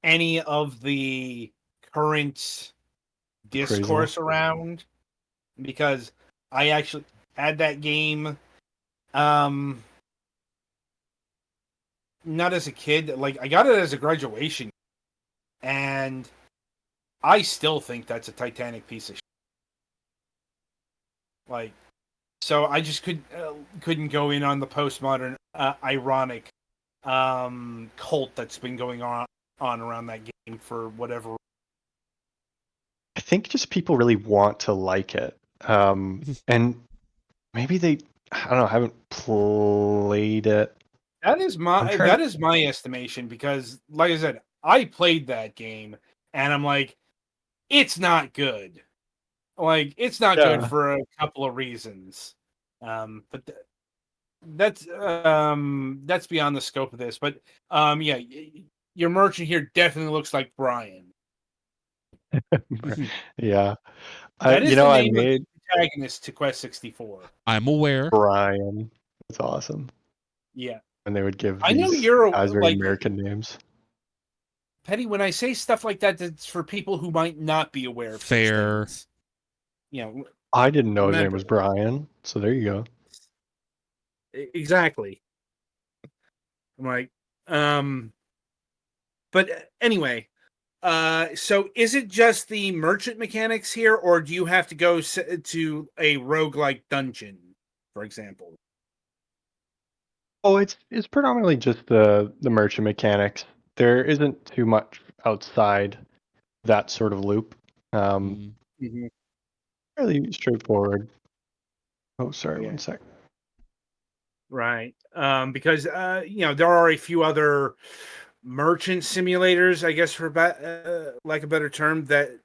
any of the current Appraisal. discourse around because I actually had that game um not as a kid, like I got it as a graduation, and I still think that's a titanic piece of shit. Like, so I just couldn't go in on the postmodern ironic cult that's been going on around that game for whatever. I think just people really want to like it. And maybe they, I don't know, haven't played it. That is I'm my trying to, that is my estimation because, like I said, I played that game and I'm like, it's not good. Like, it's not good yeah. for a couple of reasons. But that's beyond the scope of this. But yeah, your merchant here definitely looks like Brian. Yeah. That is the I name of the made protagonist to Quest 64. I'm aware. Brian. That's awesome. Yeah, And they would give I know these you're guys very like American names. Petty. When I say stuff like that, that's for people who might not be aware of such Fair. things. You know, I didn't know his name remember was Brian, so there you go. exactly. I'm like, but anyway, so is it just the merchant mechanics here, or do you have to go to a roguelike dungeon, for example? Oh, it's predominantly just the merchant mechanics. There isn't too much outside that sort of loop. Um, Mm. Mhm. Fairly straightforward. Oh, sorry, Yeah, one sec. right. Because there are a few other merchant simulators, I guess, for like a better term, that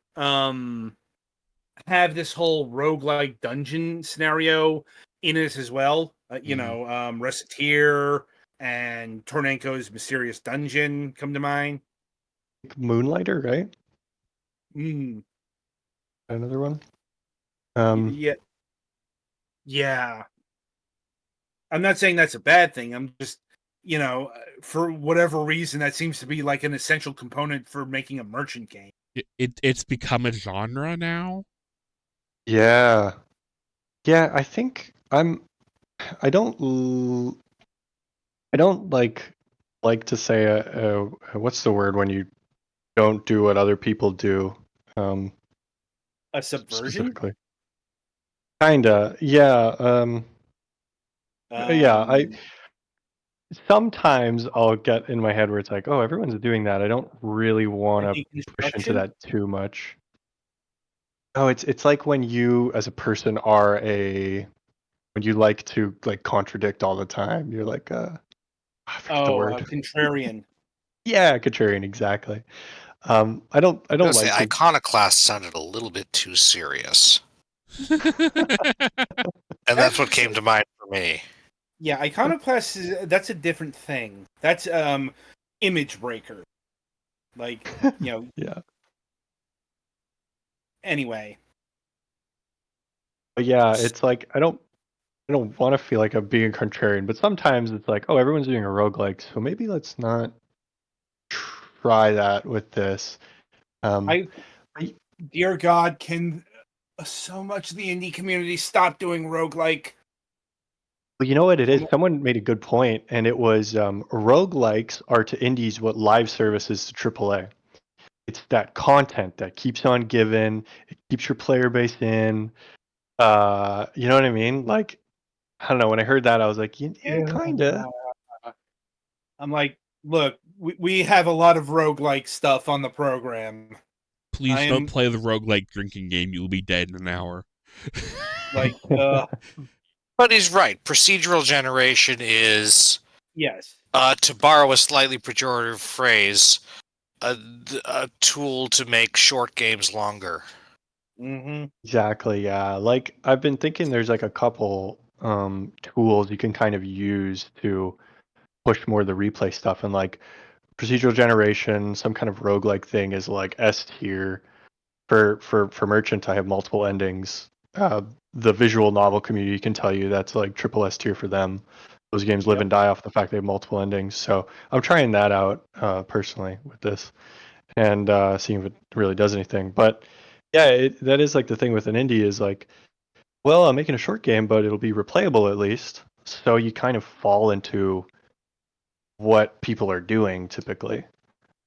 have this whole roguelike dungeon scenario in it as well. Mhm. Reciteer and Tornenko's Mysterious Dungeon come to mind. Moonlighter, right? Mm, Another one. Um, yeah, yeah. I'm not saying that's a bad thing. I'm just, for whatever reason, that seems to be like an essential component for making a merchant game. It's become a genre now. yeah, yeah. I think I don't like like to say, what's the word when you don't do what other people do? A subversion. Specifically. Kinda, yeah. Yeah. Um, Sometimes I'll get in my head where it's like, oh, everyone's doing that. I don't really want to push into deconstruction. that too much. Oh, it's like when you, as a person, when you like to like contradict all the time. You're like, I forget the Oh, word. contrarian. Yeah, contrarian, exactly. I I don't gotta say, like to. iconoclast sounded a little bit too serious, and that's what came to mind for me. Yeah, iconoclast that's a different thing. That's image breaker. Like, Yeah. anyway. But yeah, it's like I don't want to feel like I'm being contrarian, but sometimes it's like, oh, everyone's doing a roguelike, so maybe let's not try that with this. Um, I dear God, can so much of the indie community stop doing roguelike? Well, you know what it is? Someone made a good point, and it was roguelikes are to indies what live service is to AAA. It's that content that keeps on giving, it keeps your player base in. You know what I mean? Like, I don't know. When I heard that, I was like, yeah, kinda. I'm like, look, we have a lot of roguelike stuff on the program. I Please don't am play the roguelike drinking game. You'll be dead in an hour. like, But he's right. Procedural generation is, yes. to borrow a slightly pejorative phrase, a tool to make short games longer. Mm-hmm. Exactly, yeah. Like I've been thinking there's like a couple tools you can kind of use to push more of the replay stuff, and like procedural generation, some kind of roguelike thing is like S tier. For merchant, I have multiple endings. The visual novel community can tell you that's like triple S tier for them. Those games live Yep. and die off the fact they have multiple endings. So I'm trying that out personally with this, and seeing if it really does anything. But yeah, that is like the thing with an indie is like, well, I'm making a short game, but it'll be replayable at least. So you kind of fall into what people are doing typically,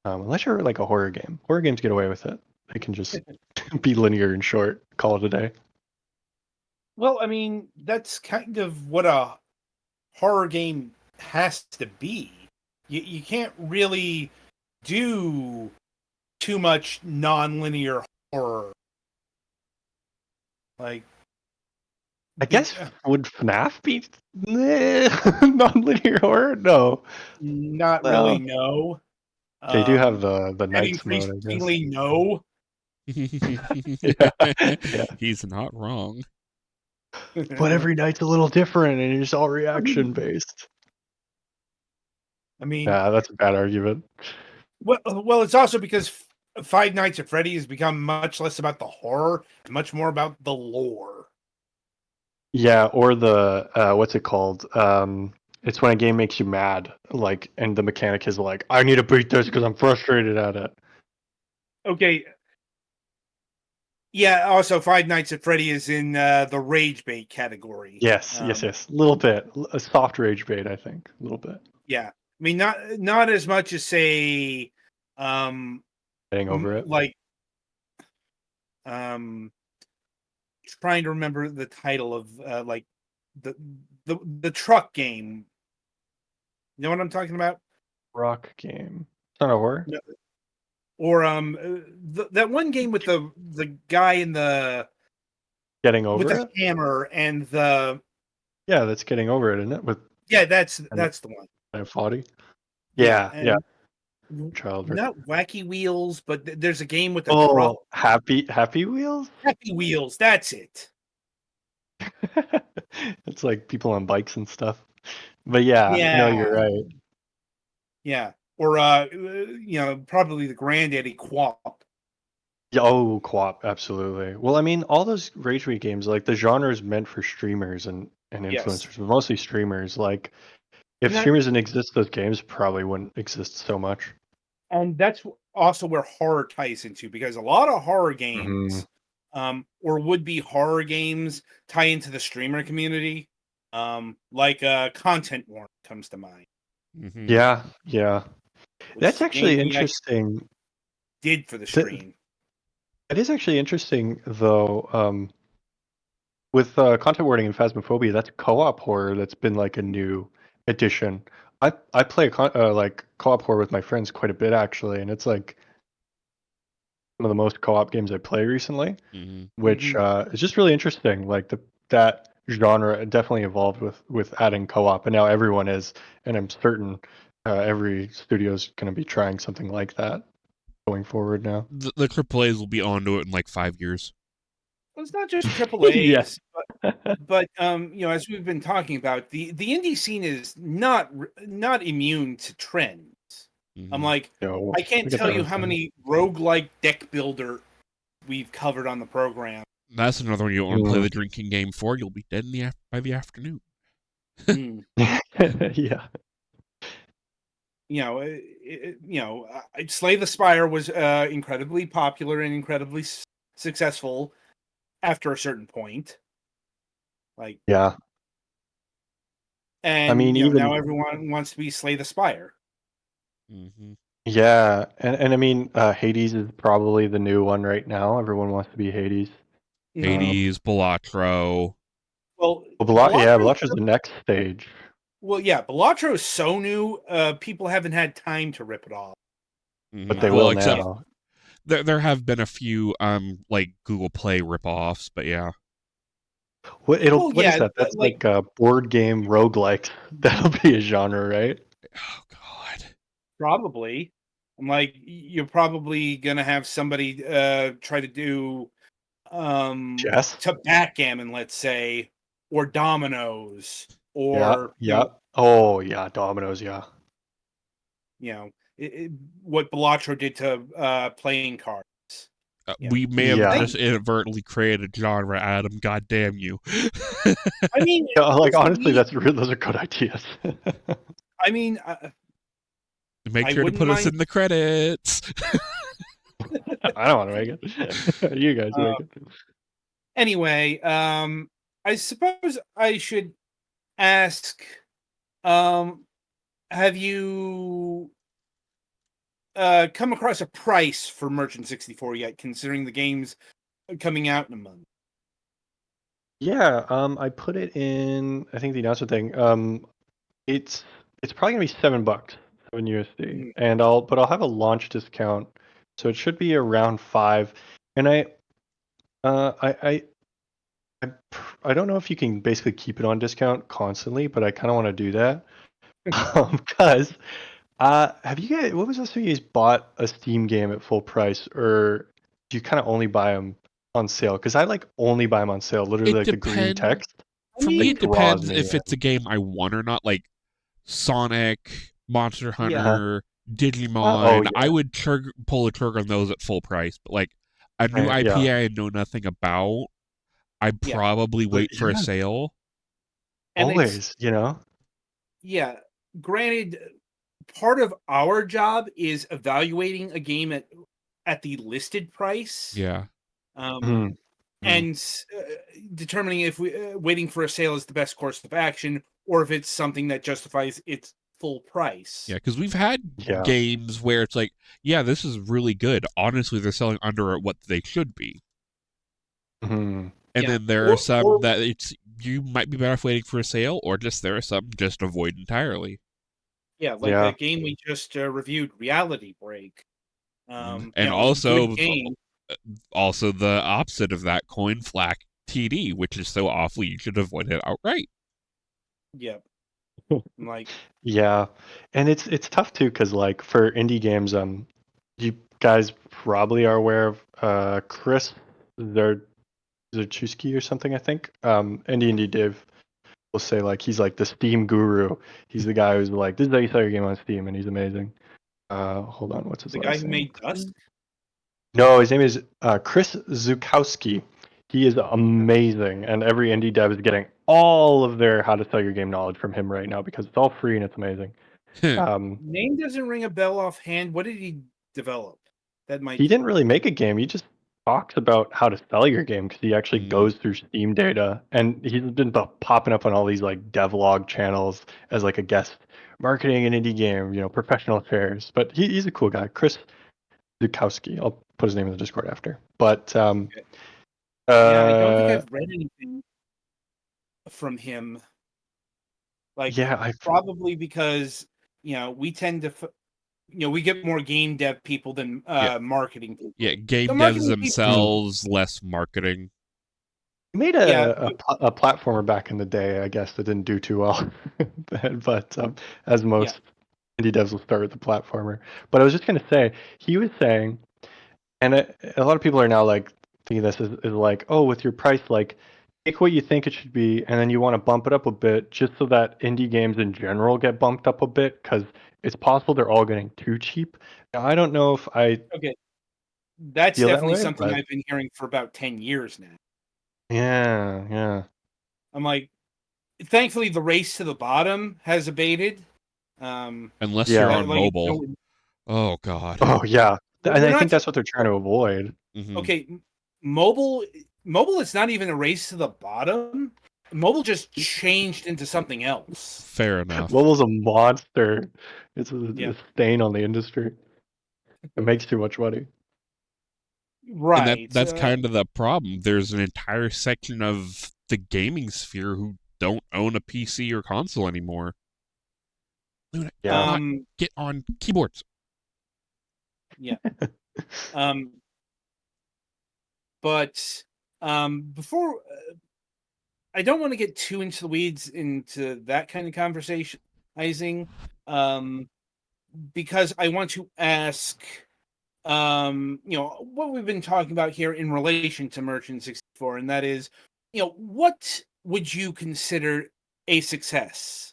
unless you're like a horror game. Horror games get away with it. They can just be linear and short, call it a day. Well, I mean, that's kind of what a horror game has to be. You can't really do too much non-linear horror. Like, I guess would FNAF be non-linear horror? No. not really, Well, no. they do have Um, the and Knights mode, I guess. increasingly, no. Yeah, yeah. He's not wrong. But every night's a little different, and it's all reaction based. I mean, Yeah, that's a bad argument. well, it's also because Five Nights at Freddy has become much less about the horror and much more about the lore. Yeah, or the what's it called? It's when a game makes you mad, like, and the mechanic is like, I need to beat this because I'm frustrated at it. Okay. Yeah, also Five Nights at Freddy is in the rage bait category. Yes, yes, yes. A little bit. A soft rage bait, I think. A little bit. Yeah. I mean, not as much as, say, um Getting over it. like um trying to remember the title of like the the truck game. You know what I'm talking about? Rock game. It's not a horror. No. Or that one game with the guy in the Getting with over the it? hammer and the Yeah, that's getting over it, isn't it? With yeah, that's and the one. Foddy. Yeah, Yeah, yeah. and Child. not Wacky Wheels, but there's a game with a truck. Oh, Happy Wheels? Happy Wheels, that's it. It's like people on bikes and stuff. But yeah, no, you're Yeah, right. yeah. Or probably the granddaddy Quap. Yeah, oh, co-op, absolutely. Well, I mean, all those Rage Week games, like the genre is meant for streamers and Yes. influencers, but mostly streamers. Like, if And that streamers didn't exist, those games probably wouldn't exist so much. and that's also where horror ties into, because a lot of horror Hmm. games or would-be horror games tie into the streamer community. Like Content Warning comes to mind. Mhm. Yeah, yeah. which That's is a game actually we actually interesting. did for the That, stream. that is actually interesting, though. With content warning and Phasmophobia, that's co-op horror. That's been like a new addition. I play like co-op horror with my friends quite a bit actually, and it's like one of the most co-op games I played recently, Mhm. which is just really interesting. Like that genre definitely evolved with adding co-op, and now everyone is, and I'm certain every studio is going to be trying something like that going forward now. The AAAs will be onto it in like 5 years. Well, it's not just triple Yeah. A's, but as we've been talking about, the indie scene is not immune to trends. I'm Mhm. like, No, I can't we got tell that you on how film. many roguelike deck builder we've covered on the program. That's another one you don't want to play Mm. the drinking game for. You'll be dead by the afternoon. Mm. Yeah. Slay the Spire was incredibly popular and incredibly successful after a certain point. Like, Yeah. I and mean, now even everyone wants to be Slay the Spire. Mm-hmm. yeah, and I mean, Hades is probably the new one right now. Everyone wants to be Hades. Hades, Balatro. Well, Yeah, Bellatro's Belatra's the next stage, Bellatrో is so new, people haven't had time to rip it off. but Mm-hmm. they Well, will except now. there have been a few like Google Play ripoffs, but yeah. What is that? That's like a board game roguelike. That'll be a genre, right? Oh God. Probably. I'm like, you're probably gonna have somebody try to do Chess? to backgammon, let's say, or dominoes, Yeah, or yeah. Oh, yeah, dominoes, yeah. you know, what Bellatró did to playing cards. Yeah. We may have Yeah. Thank- just inadvertently created a genre, Adam. God damn you. I mean, Yeah, like for honestly, me, those are good ideas. I mean, Make I sure to wouldn't put us mind. in the credits. I don't want to make it. You guys make it. Anyway, I suppose I should ask, um, have you come across a price for Merchant 64 yet, considering the game's coming out in a month? Yeah, I put it in. I think the announcement thing. It's probably gonna be $7, 7 USD, Mm. and I'll have a launch discount, so it should be around 5. And uh, I, I don't know if you can basically keep it on discount constantly, but I kind of want to do that, because have you guys? What was this? You guys bought a Steam game at full price, or do you kind of only buy them on sale? Because I like only buy them on sale. Literally, It like the green depends. text. For me, Like it draws depends me if in. it's a game I want or not. Like Sonic, Monster Yeah. Hunter, Oh Digimon. I yeah, would pull the trigger on those at full price. But like a new IP yeah. I know nothing about, I'd Yeah. probably wait for a Yeah, sale. And it's, always, you know. yeah, granted, part of our job is evaluating a game at the listed price. Yeah. Um, Mhm. and determining if waiting for a sale is the best course of action, or if it's something that justifies its full price. Yeah, because we've had Yeah. games where it's like, yeah, this is really good. Honestly, they're selling under what they should be. Mhm. And Yeah. then there are some that it's you might be better off waiting for a sale, or just there are some just avoid entirely. Yeah, like Yeah. the game we just reviewed, Reality Break. And It was a also, good game. also the opposite of that, Coin Flack TD, which is so awful you should avoid it outright. Yep. Like, Yeah, and it's tough too because like for indie games, you guys probably are aware of Chris Zarchewski or something, I think. Indie Div will say like he's like the Steam guru. He's the guy who's like, this is how you sell your game on Steam, and he's amazing. Hold on, what's his the guy last who name? made Dust. No, his name is Chris Zukowski. He is amazing, and every indie dev is getting all of their how to sell your game knowledge from him right now because it's all free and it's amazing. Name doesn't ring a bell offhand. What did he develop? That might. He didn't really make a game. He just talks about how to sell your game because he actually goes through Steam data, and he's been popping up on all these like devlog channels as like a guest marketing an indie game, professional affairs. But he's a cool guy, Chris Zukowski. I'll put his name in the Discord after. But yeah, I don't think I've read anything from him. Like, yeah, I probably because we tend to, we get more game dev people than Yeah. marketing people. Yeah, game The devs marketing people- themselves, less marketing. He made a platformer back in the day, I guess, that didn't do too well. but as most indie devs will start with the platformer. But I was just going to say, he was saying, and a lot of people are now like thinking this is like, oh, with your price, like take what you think it should be, and then you want to bump it up a bit just so that indie games in general get bumped up a bit because it's possible they're all getting too cheap. Now, I don't know if I that's feel that definitely way, something but I've been hearing for about 10 years now. yeah. I'm like, thankfully the race to the bottom has abated. Unless you're on like, mobile. Oh god. Oh yeah, and We're I not- think that's what they're trying to avoid. Mhm. Okay, mobile is not even a race to the bottom. Mobile just changed into something else. Fair enough. Mobile's a monster. It's a Yeah. stain on the industry. It makes too much money. Right. And that's kind of the problem. There's an entire section of the gaming sphere who don't own a PC or console anymore. Luna, Yeah. get on keyboards. Yeah. But before I don't want to get too into the weeds into that kind of conversationizing, because I want to ask, what we've been talking about here in relation to Merchant 64, and that is, what would you consider a success,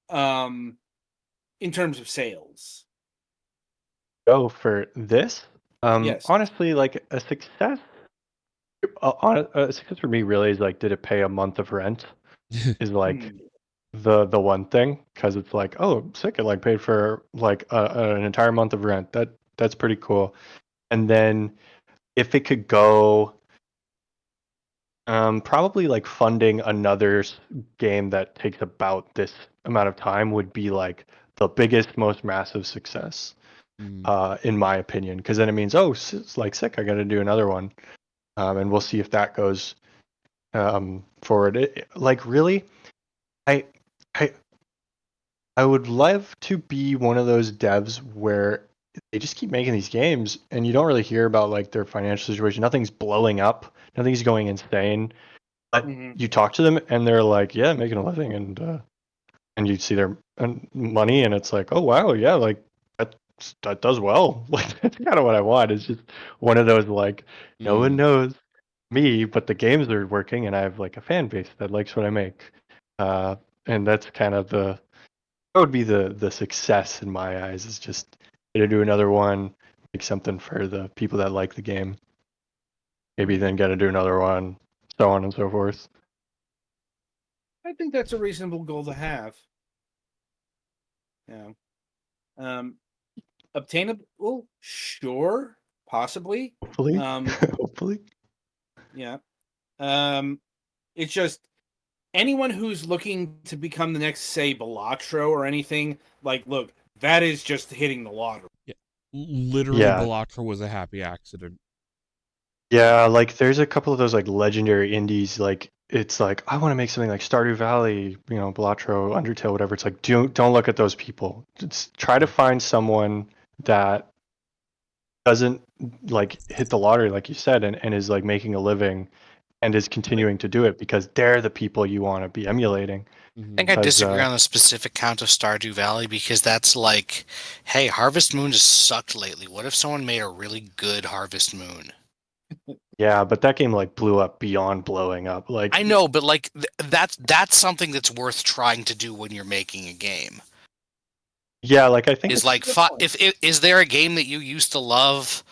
in terms of sales? Go for this. Yes. Honestly, like a success. A success for me really is like, did it pay a month of rent? Is like the one thing, because it's like, oh, sick, it like paid for like an entire month of rent. That's pretty cool. And then if it could go, probably like funding another game that takes about this amount of time would be like the biggest, most massive success, in my opinion. Because then it means, oh, it's like sick, I got to do another one, and we'll see if that goes forward. Like really, I I would love to be one of those devs where they just keep making these games and you don't really hear about like their financial situation. Nothing's blowing up. Nothing's going insane. But you talk to them and they're like, yeah, making a living, and you see their money and it's like, oh wow, yeah, like that does well. Like that's kind of what I want. It's just one of those like no one knows me, but the games are working and I have like a fan base that likes what I make. And that's kind of that would be the success in my eyes, is just get to do another one, make something for the people that like the game. Maybe then get to do another one, so on and so forth. I think that's a reasonable goal to have. Yeah. Obtainable? Sure. Possibly. Hopefully. Hopefully. Yeah. It's just anyone who's looking to become the next, say, Balatro or anything, like, look, that is just hitting the lottery. Yeah. Literally, Balatro was a happy accident. Yeah, like there's a couple of those like legendary indies, like it's like I want to make something like Stardew Valley, Balatro, Undertale, whatever. It's like don't look at those people. Just try to find someone that doesn't like hit the lottery, like you said, and is like making a living and is continuing to do it, because they're the people you want to be emulating. I think I disagree on the specific count of Stardew Valley, because that's like, hey, Harvest Moon just sucked lately. What if someone made a really good Harvest Moon? Yeah, but that game like blew up beyond blowing up. Like I know, but like that's something that's worth trying to do when you're making a game. Yeah, like I think Is like is there a game that you used to love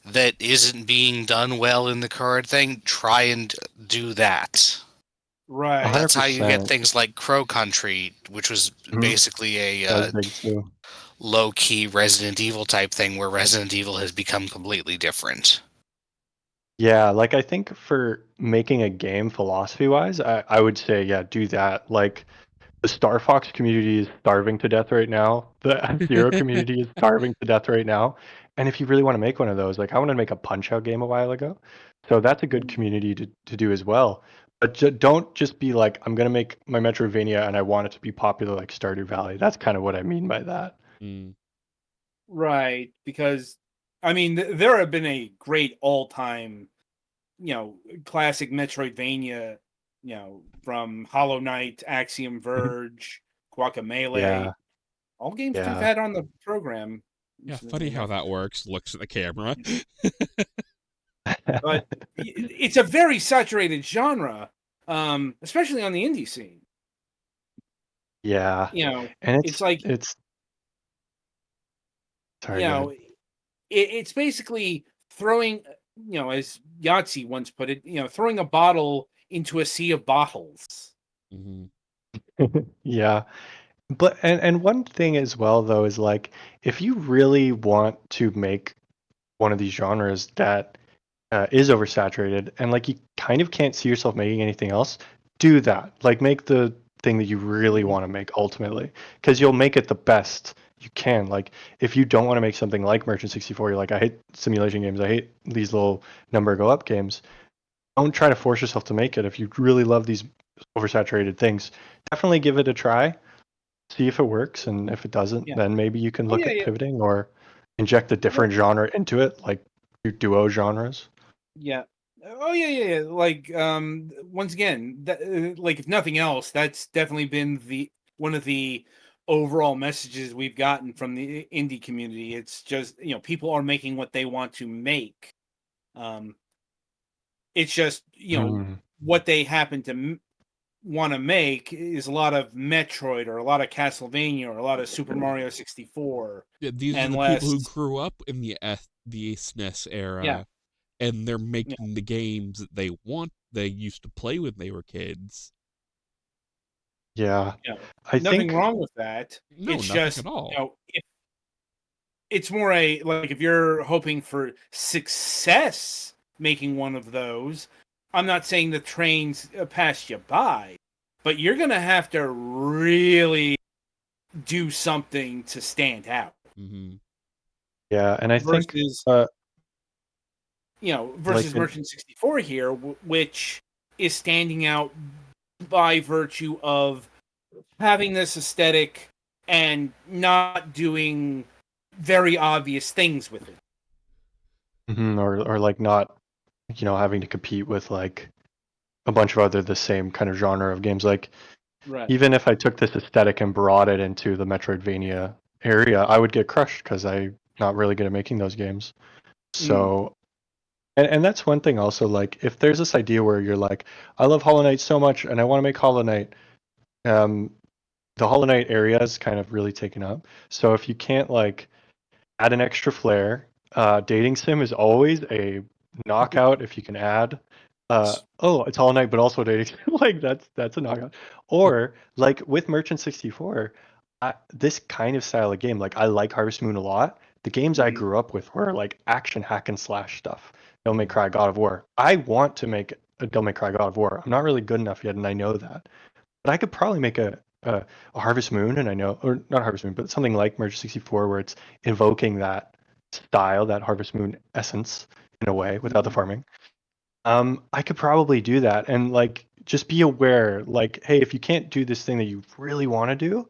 that isn't being done well in the current thing? Try and do that. Right. That's how you get 100%. things like Crow Country, which was basically a low-key Resident Evil type thing, where Resident Evil has become completely different. Yeah, like I think for making a game philosophy wise, I would say, yeah, do that. Like the Star Fox community is starving to death right now. The F-Zero community is starving to death right now. And if you really want to make one of those, like I wanted to make a Punch-Out game a while ago. So that's a good community to do as well. But don't just be like, I'm gonna make my Metroidvania and I want it to be popular like Stardew Valley. That's kind of what I mean by that. Mm. Right, because I mean, there have been a great all-time, classic Metroidvania, from Hollow Knight, Axiom Verge, Yeah, Guacamelee, all games we've yeah. had on the program. Yeah, funny how that works. Looks at the camera. But it's a very saturated genre, especially on the indie scene. Yeah. You know, And it's like, it's sorry, you go know, ahead. it's basically throwing, as Yahtzee once put it, throwing a bottle into a sea of bottles. Hmm. Yeah. But and one thing as well though is like if you really want to make one of these genres that is oversaturated and like you kind of can't see yourself making anything else, do that. Like make the thing that you really want to make ultimately because you'll make it the best you can. Like if you don't want to make something like Merchant 64, you're like, I hate simulation games. I hate these little number go up games. Don't try to force yourself to make it. If you really love these oversaturated things, definitely give it a try, see if it works, and if it doesn't, Yeah. then maybe you can Oh look yeah, at yeah. pivoting or inject a different genre into it, like do duo genres. Yeah. Oh yeah, yeah, yeah. Like once again, like if nothing else, that's definitely been the one of the overall messages we've gotten from the indie community. It's just, people are making what they want to make. Um it's just, Mm. what they happen to want to make is a lot of Metroid or a lot of Castlevania or a lot of Super Mario 64 Yeah, these are and the people who less. grew up in the SNES Yeah. era, and they're Yeah. making the games that they used to play when they were kids. Yeah, Yeah. I Nothing think. wrong with that. No, It's nothing just, at all. it's more like if you're hoping for success making one of those, I'm not saying the trains pass you by, but you're going to have to really do something to stand out Hmm. Yeah, and I think versus, like Merchant 64 here, which is standing out by virtue of having this aesthetic and not doing very obvious things with it. or like not having to compete with like a bunch of other the same kind of genre of games. Like Right. even if I took this aesthetic and brought it into the Metroidvania area, I would get crushed because I'm not really good at making those games. Mm. So and that's one thing also, like if there's this idea where you're like, I love Hollow Knight so much and I want to make Hollow Knight, um, the Hollow Knight area is kind of really taken up. So if you can't like add an extra flair, dating sim is always a knockout if you can add oh, it's Hollow Knight but also dating sim. Like that's a knockout. Or like with Merchant 64, this kind of style of game, like I like Harvest Moon a lot. The games I Mhm. grew up with were like action hack and slash stuff. Devil May Cry, God of War. I want to make a Devil May Cry, God of War. I'm not really good enough yet, and I know that. But I could probably make a Harvest Moon, and I know, or not Harvest Moon, but something like Merge 64, where it's invoking that style, that Harvest Moon essence in a way without the Mhm. farming. I could probably do that, and like just be aware, like, hey, if you can't do this thing that you really want to do,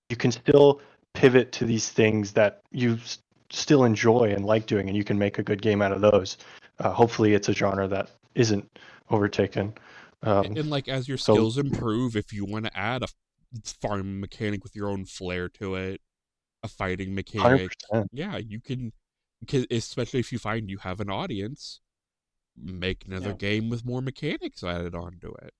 you can still pivot to these things that you still enjoy and like doing, and you can make a good game out of those. Hopefully, it's a genre that isn't overtaken. Um, And like as your so skills improve, if you want to add a farming mechanic with your own flair to it, a fighting mechanic, 100%. yeah, you can. Because especially if you find you have an audience, make another Yeah. game with more mechanics added onto it.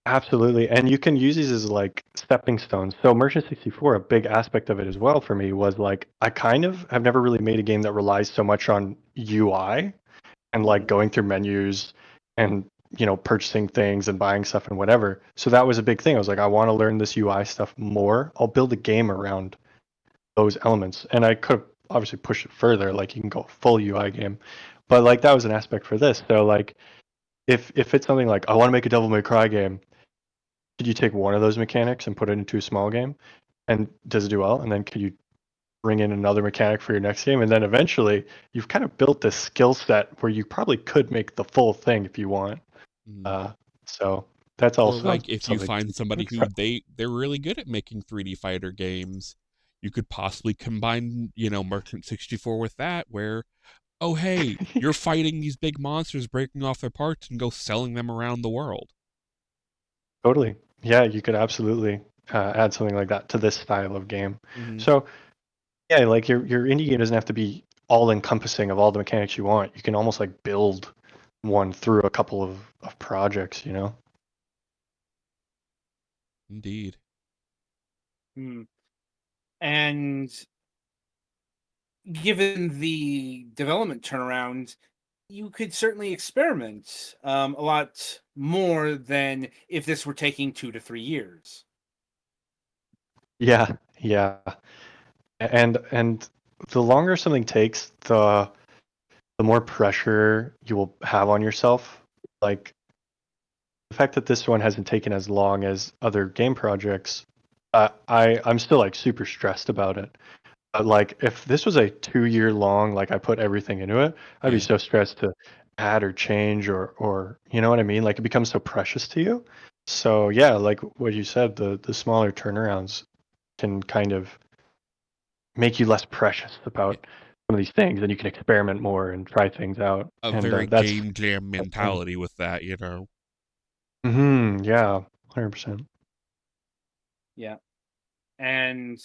Absolutely. And you can use these as like stepping stones. So Merchant 64, a big aspect of it as well for me was like I kind of have never really made a game that relies so much on UI and like Mhm. going through menus and purchasing things and buying stuff and whatever. So that was a big thing. I was like, I want to learn this UI stuff more. I'll build a game around those elements. And I could obviously push it further, like you can go full UI game. But like that was an aspect for this. So like if it's something like I want to make a Devil May Cry game, could you take one of those mechanics and put it into a small game, and does it do well? And then could you bring in another mechanic for your next game, and then eventually you've kind of built this skill set where you probably could make the full thing if you want. Mhm. So that's Or also like if you something. find somebody who they're really good at making 3D fighter games, you could possibly combine, Merchant 64 with that, where, oh hey, you're fighting these big monsters, breaking off their parts and go selling them around the world. Totally. Yeah, you could absolutely add something like that to this style of game. Mhm. So yeah, like your indie game doesn't have to be all encompassing of all the mechanics you want. You can almost like build one through a couple of projects, you know? Indeed. Hmm. And given the development turnaround, you could certainly experiment a lot more than if this were taking 2 to 3 years. Yeah, yeah. And the longer something takes, the more pressure you will have on yourself. Like the fact that this one hasn't taken as long as other game projects, I'm still like super stressed about it. Like if this was a 2 year long, like I put everything into it, I'd be Yeah. so stressed to add or change or you know what I mean? Like it becomes so precious to you. So yeah, like what you said, the smaller turnarounds can kind of make you less precious Yeah. about some of these things, and you can experiment more and try things out. A And very that's game jam fun. mentality with that. Yeah, 100%. Yeah. And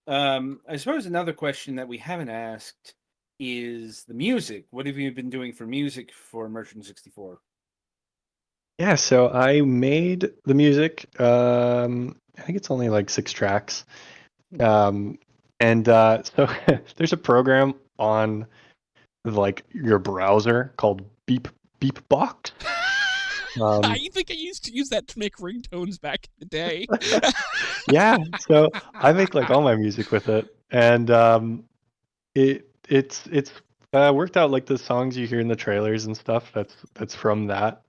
I suppose another question that we haven't asked is the music. What have you been doing for music for Merchant 64? Yeah, so I made the music. I think it's only like 6 tracks. Um, and so there's a program on like your browser called Beepbox. I Um, think I used to use that to make ringtones back in the day. yeah, so I make like all my music with it, and it's worked out like the songs you hear in the trailers and stuff. That's from that.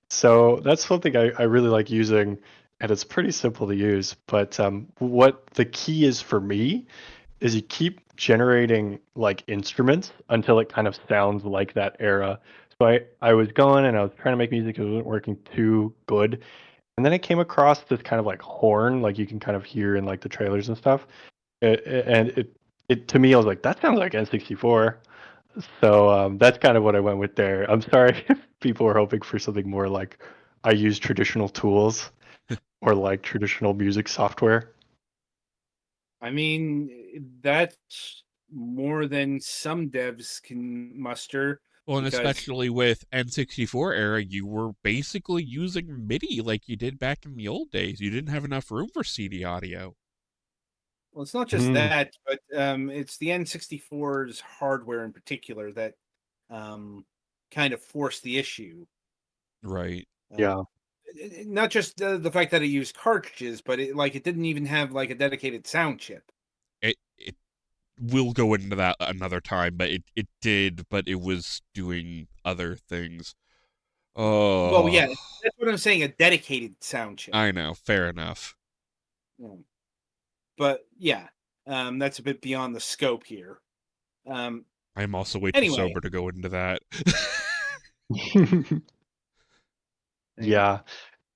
So that's something I really like using, and it's pretty simple to use. But what the key is for me is you keep generating like instruments until it kind of sounds like that era. So I was going and I was trying to make music, it wasn't working too good. And then I came across this kind of like horn, like you can kind of hear in like the trailers and stuff. And it to me, I was like, that sounds like N64. So that's kind of what I went with there. I'm sorry if people were hoping for something more like I use traditional tools or like traditional music software. I mean, that's more than some devs can muster Well, and because, especially with N64 era, you were basically using MIDI like you did back in the old days. You didn't have enough room for CD audio. well, it's not just Mhm. that, but it's the N64's hardware in particular that um, kind of forced the issue. Right. Uh, Yeah. not just the fact that it used cartridges, but it didn't even have like a dedicated sound chip. It will go into that another time, but it did, but it was doing other things. Well, Oh, yeah, that's what I'm saying, a dedicated sound chip. I know. Fair enough. Yeah. But yeah, that's a bit beyond the scope here. Um, I'm also way too anyway, sober to go into that. anyway, Yeah.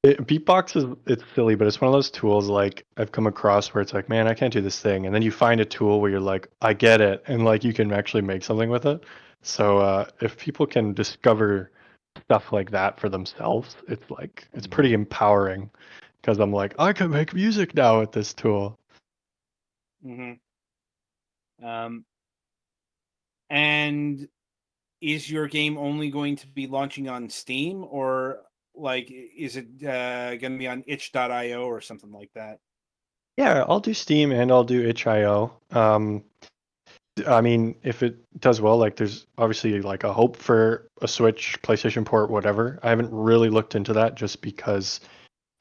Beatbox is it's silly, but it's one of those tools like I've come across where it's like, man, I can't do this thing, and then you find a tool where you're like, I get it, and like you can actually make something with it. So if people can discover stuff like that for themselves, it's like it's pretty empowering because I'm like, I can make music now with this tool. hmm um, and is your game only going to be launching on Steam, or like is it going to be on itch.io or something like that? Yeah, I'll do Steam and I'll do itch.io. I mean, if it does well, like there's obviously like a hope for a Switch, PlayStation port, whatever. I haven't really looked into that just because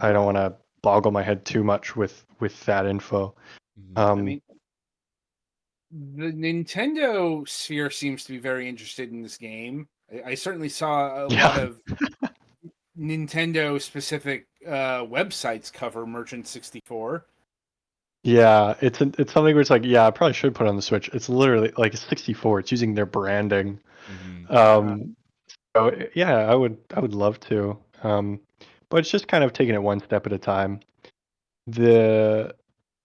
I don't want to Right. boggle my head too much with that info. I Um, mean, The Nintendo sphere seems to be very interested in this game. I certainly saw a lot of Nintendo specific websites cover Merchant 64. Yeah, it's something where it's like, yeah, I probably should put it on the Switch. It's literally like it's 64. It's using their branding. Mhm. So yeah, I would love to. But it's just kind of taking it one step at a time. The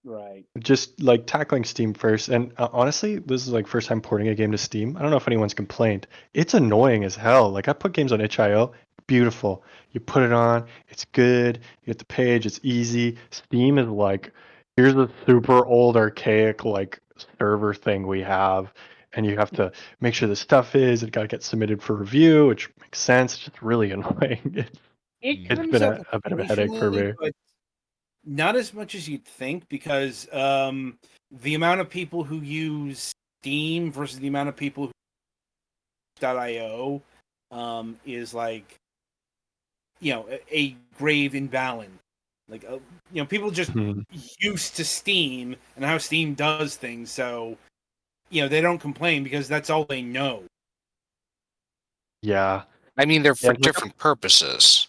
Right. Just like tackling Steam first, and honestly, this is like first time porting a game to Steam. I don't know if anyone's complained. It's annoying as hell. Like I put games on itch.io, beautiful. You put it on, it's good. You get the page, it's easy. Steam is like, here's a super old archaic like server thing we have, and you have to make sure the stuff is. It got to get submitted for review, which makes sense. It's just really annoying. It It's comes been up a bit of a headache for occasionally, me. but not as much as you'd think, because the amount of people who use Steam versus the amount of people who use .io is like, a grave imbalance. Like, people just Hmm. used to Steam and how Steam does things, so they don't complain because that's all they know. Yeah. I mean, they're Yeah. for different purposes.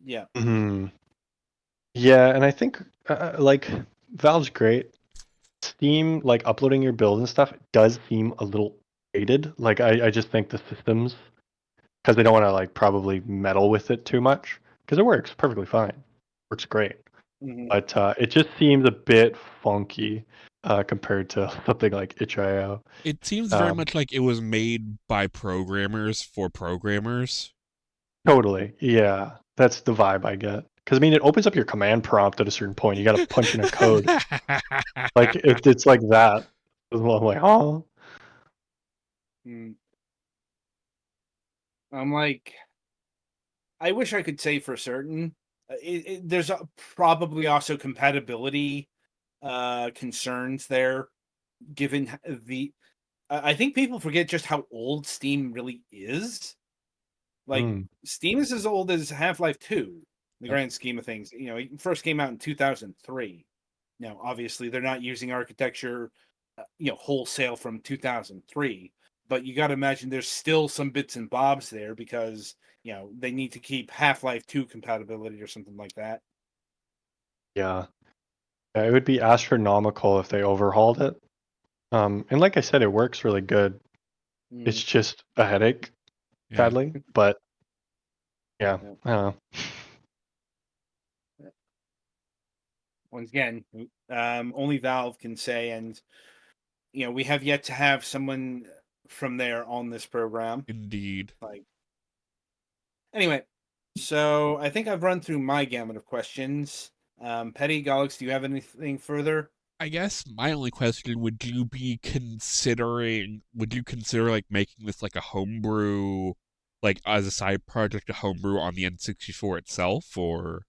Yeah. Mhm. Yeah, and I think like Valve's great. Steam, like uploading your build and stuff, does seem a little dated. Like I just think the systems, because they don't want to like probably meddle with it too much, because it works perfectly fine, works great. Mhm. But it just seems a bit funky compared to something like itch.io. It seems very Um, much like it was made by programmers for programmers. totally, yeah, that's the vibe I get. Because I mean, it opens up your command prompt at a certain point. You got to punch in a code. Like it's like that. I'm like, oh. Mm. I'm like, I wish I could say for certain. There's probably also compatibility concerns there, given the. I think people forget just how old Steam really is. Like, Mm. Steam is as old as Half-Life 2, in the grand scheme of things. It first came out in 2003. Now, obviously, they're not using architecture, wholesale from 2003. But you got to imagine there's still some bits and bobs there because they need to keep Half-Life 2 compatibility or something like that. Yeah. Yeah, it would be astronomical if they overhauled it. And like I said, it works really good. It's Mm, just a headache, Yeah. sadly. But yeah, yeah. I don't know. Once again, only Valve can say, and we have yet to have someone from there on this program. Indeed. Like, anyway, so I think I've run through my gamut of questions. Petty, Galax, do you have anything further? I guess my only question, would you consider like making this like a homebrew, like as a side project, a homebrew on the N64 itself, or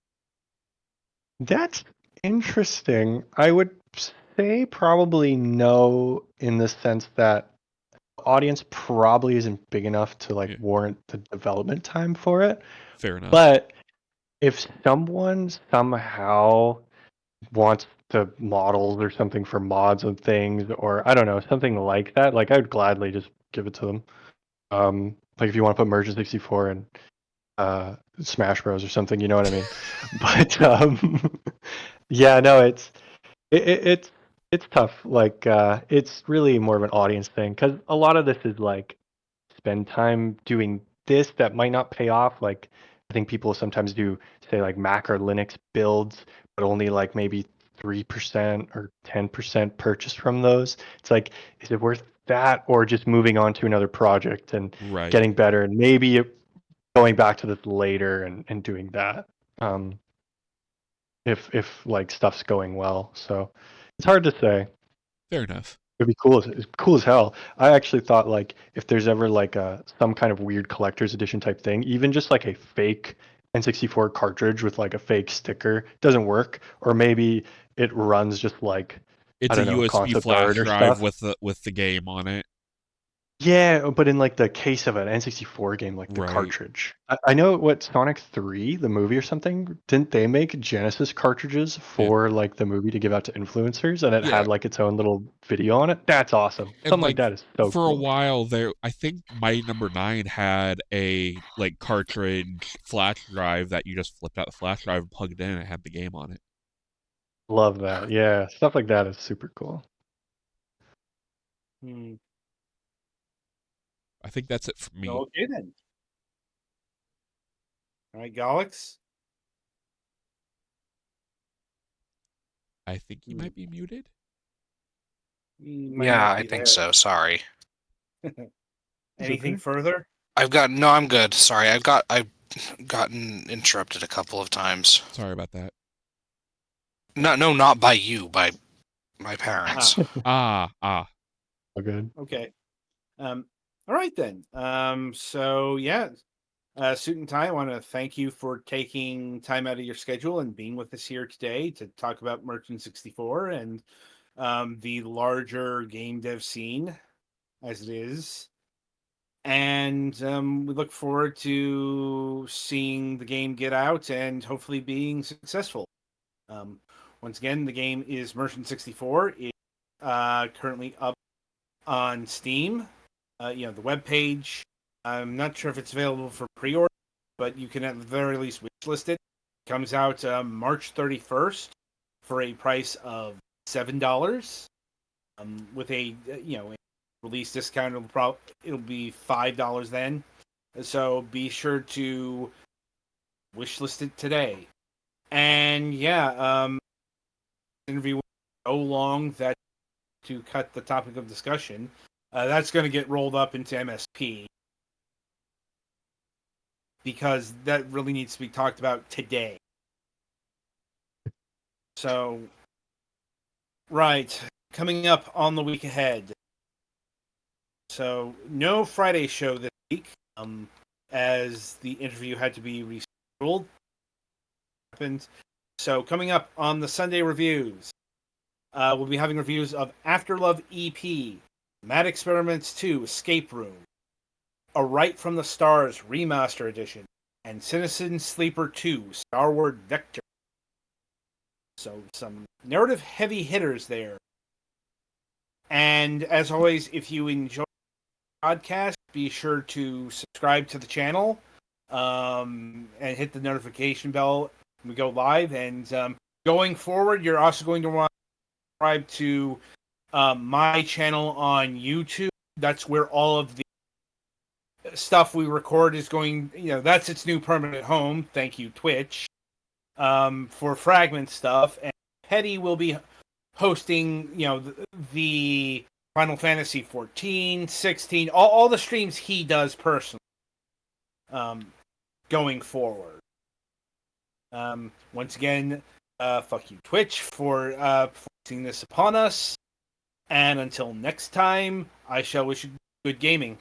That's interesting. I would say probably no, in the sense that the audience probably isn't big enough to like yeah, warrant the development time for it. fair enough. But if someone somehow wants to models or something for mods and things, or I don't know, something like that, like I would gladly just give it to them. Like if you want to put Merge 64 and Smash Bros or something, you know what I mean? But yeah, no, it's tough. Like it's really more of an audience thing, because a lot of this is like spend time doing this that might not pay off. Like I think people sometimes do say like Mac or Linux builds, but only like maybe 3% or 10% purchase from those. It's like, is it worth that, or just moving on to another project and Right. getting better, and maybe going back to this later and doing that? Um, if like stuff's going well. So it's hard to say. Fair enough. It'd be cool. It's cool as hell. I actually thought like if there's ever like a some kind of weird collector's edition type thing, even just like a fake N64 cartridge with like a fake sticker doesn't work, or maybe it runs just like I It's a don't know, USB concept flash art or drive stuff. with the game on it. Yeah, but in like the case of an N64 game, like the Right. cartridge. I know what Sonic 3, the movie or something, didn't they make Genesis cartridges for like the movie to give out to influencers, and it Yeah. had like its own little video on it? That's awesome. And Something like that is so for a cool. while there, I think Mighty Number 9 had a like cartridge flash drive that you just flipped out the flash drive and plugged it in and it had the game on it. Love that. Yeah, stuff like that is super cool. Hmm. I think that's it for me. Okay then. All right, Galax. I think you might be muted. You might Yeah, not I be think there. so. Sorry. Anything okay. further? No, I'm good. Sorry, I've gotten interrupted a couple of times. Sorry about that. No, not by you, by my parents. Ah. All good. Okay. All right then. So yeah, Suit and Tie, I want to thank you for taking time out of your schedule and being with us here today to talk about Merchant 64 and the larger game dev scene as it is. And we look forward to seeing the game get out and hopefully being successful. Once again, the game is Merchant 64. It's currently up on Steam. The webpage. I'm not sure if it's available for pre-order, but you can at the very least wishlist it. It comes out March 31st for a price of $7. With a a release discount, it'll be $5 then. So be sure to wishlist it today. And yeah, interview so long that to cut the topic of discussion, that's going to get rolled up into MSP because that really needs to be talked about today. So, right, coming up on the week ahead. So, no Friday show this week, as the interview had to be rescheduled. So, coming up on the Sunday reviews, we'll be having reviews of Afterlove EP, Mad Experiments 2 Escape Room, A Right from the Stars Remaster Edition, and Citizen Sleeper 2 Starward Vector. So some narrative heavy hitters there. And as always, if you enjoy the podcast, be sure to subscribe to the channel and hit the notification bell when we go live. And going forward, you're also going to want to subscribe to my channel on YouTube. That's where all of the stuff we record is going, that's its new permanent home. Thank you, Twitch, for Fragment stuff. And Petty will be hosting, the Final Fantasy 14, 16, all the streams he does personally, going forward. Once again, fuck you, Twitch, for forcing this upon us. And until next time, I shall wish you good gaming.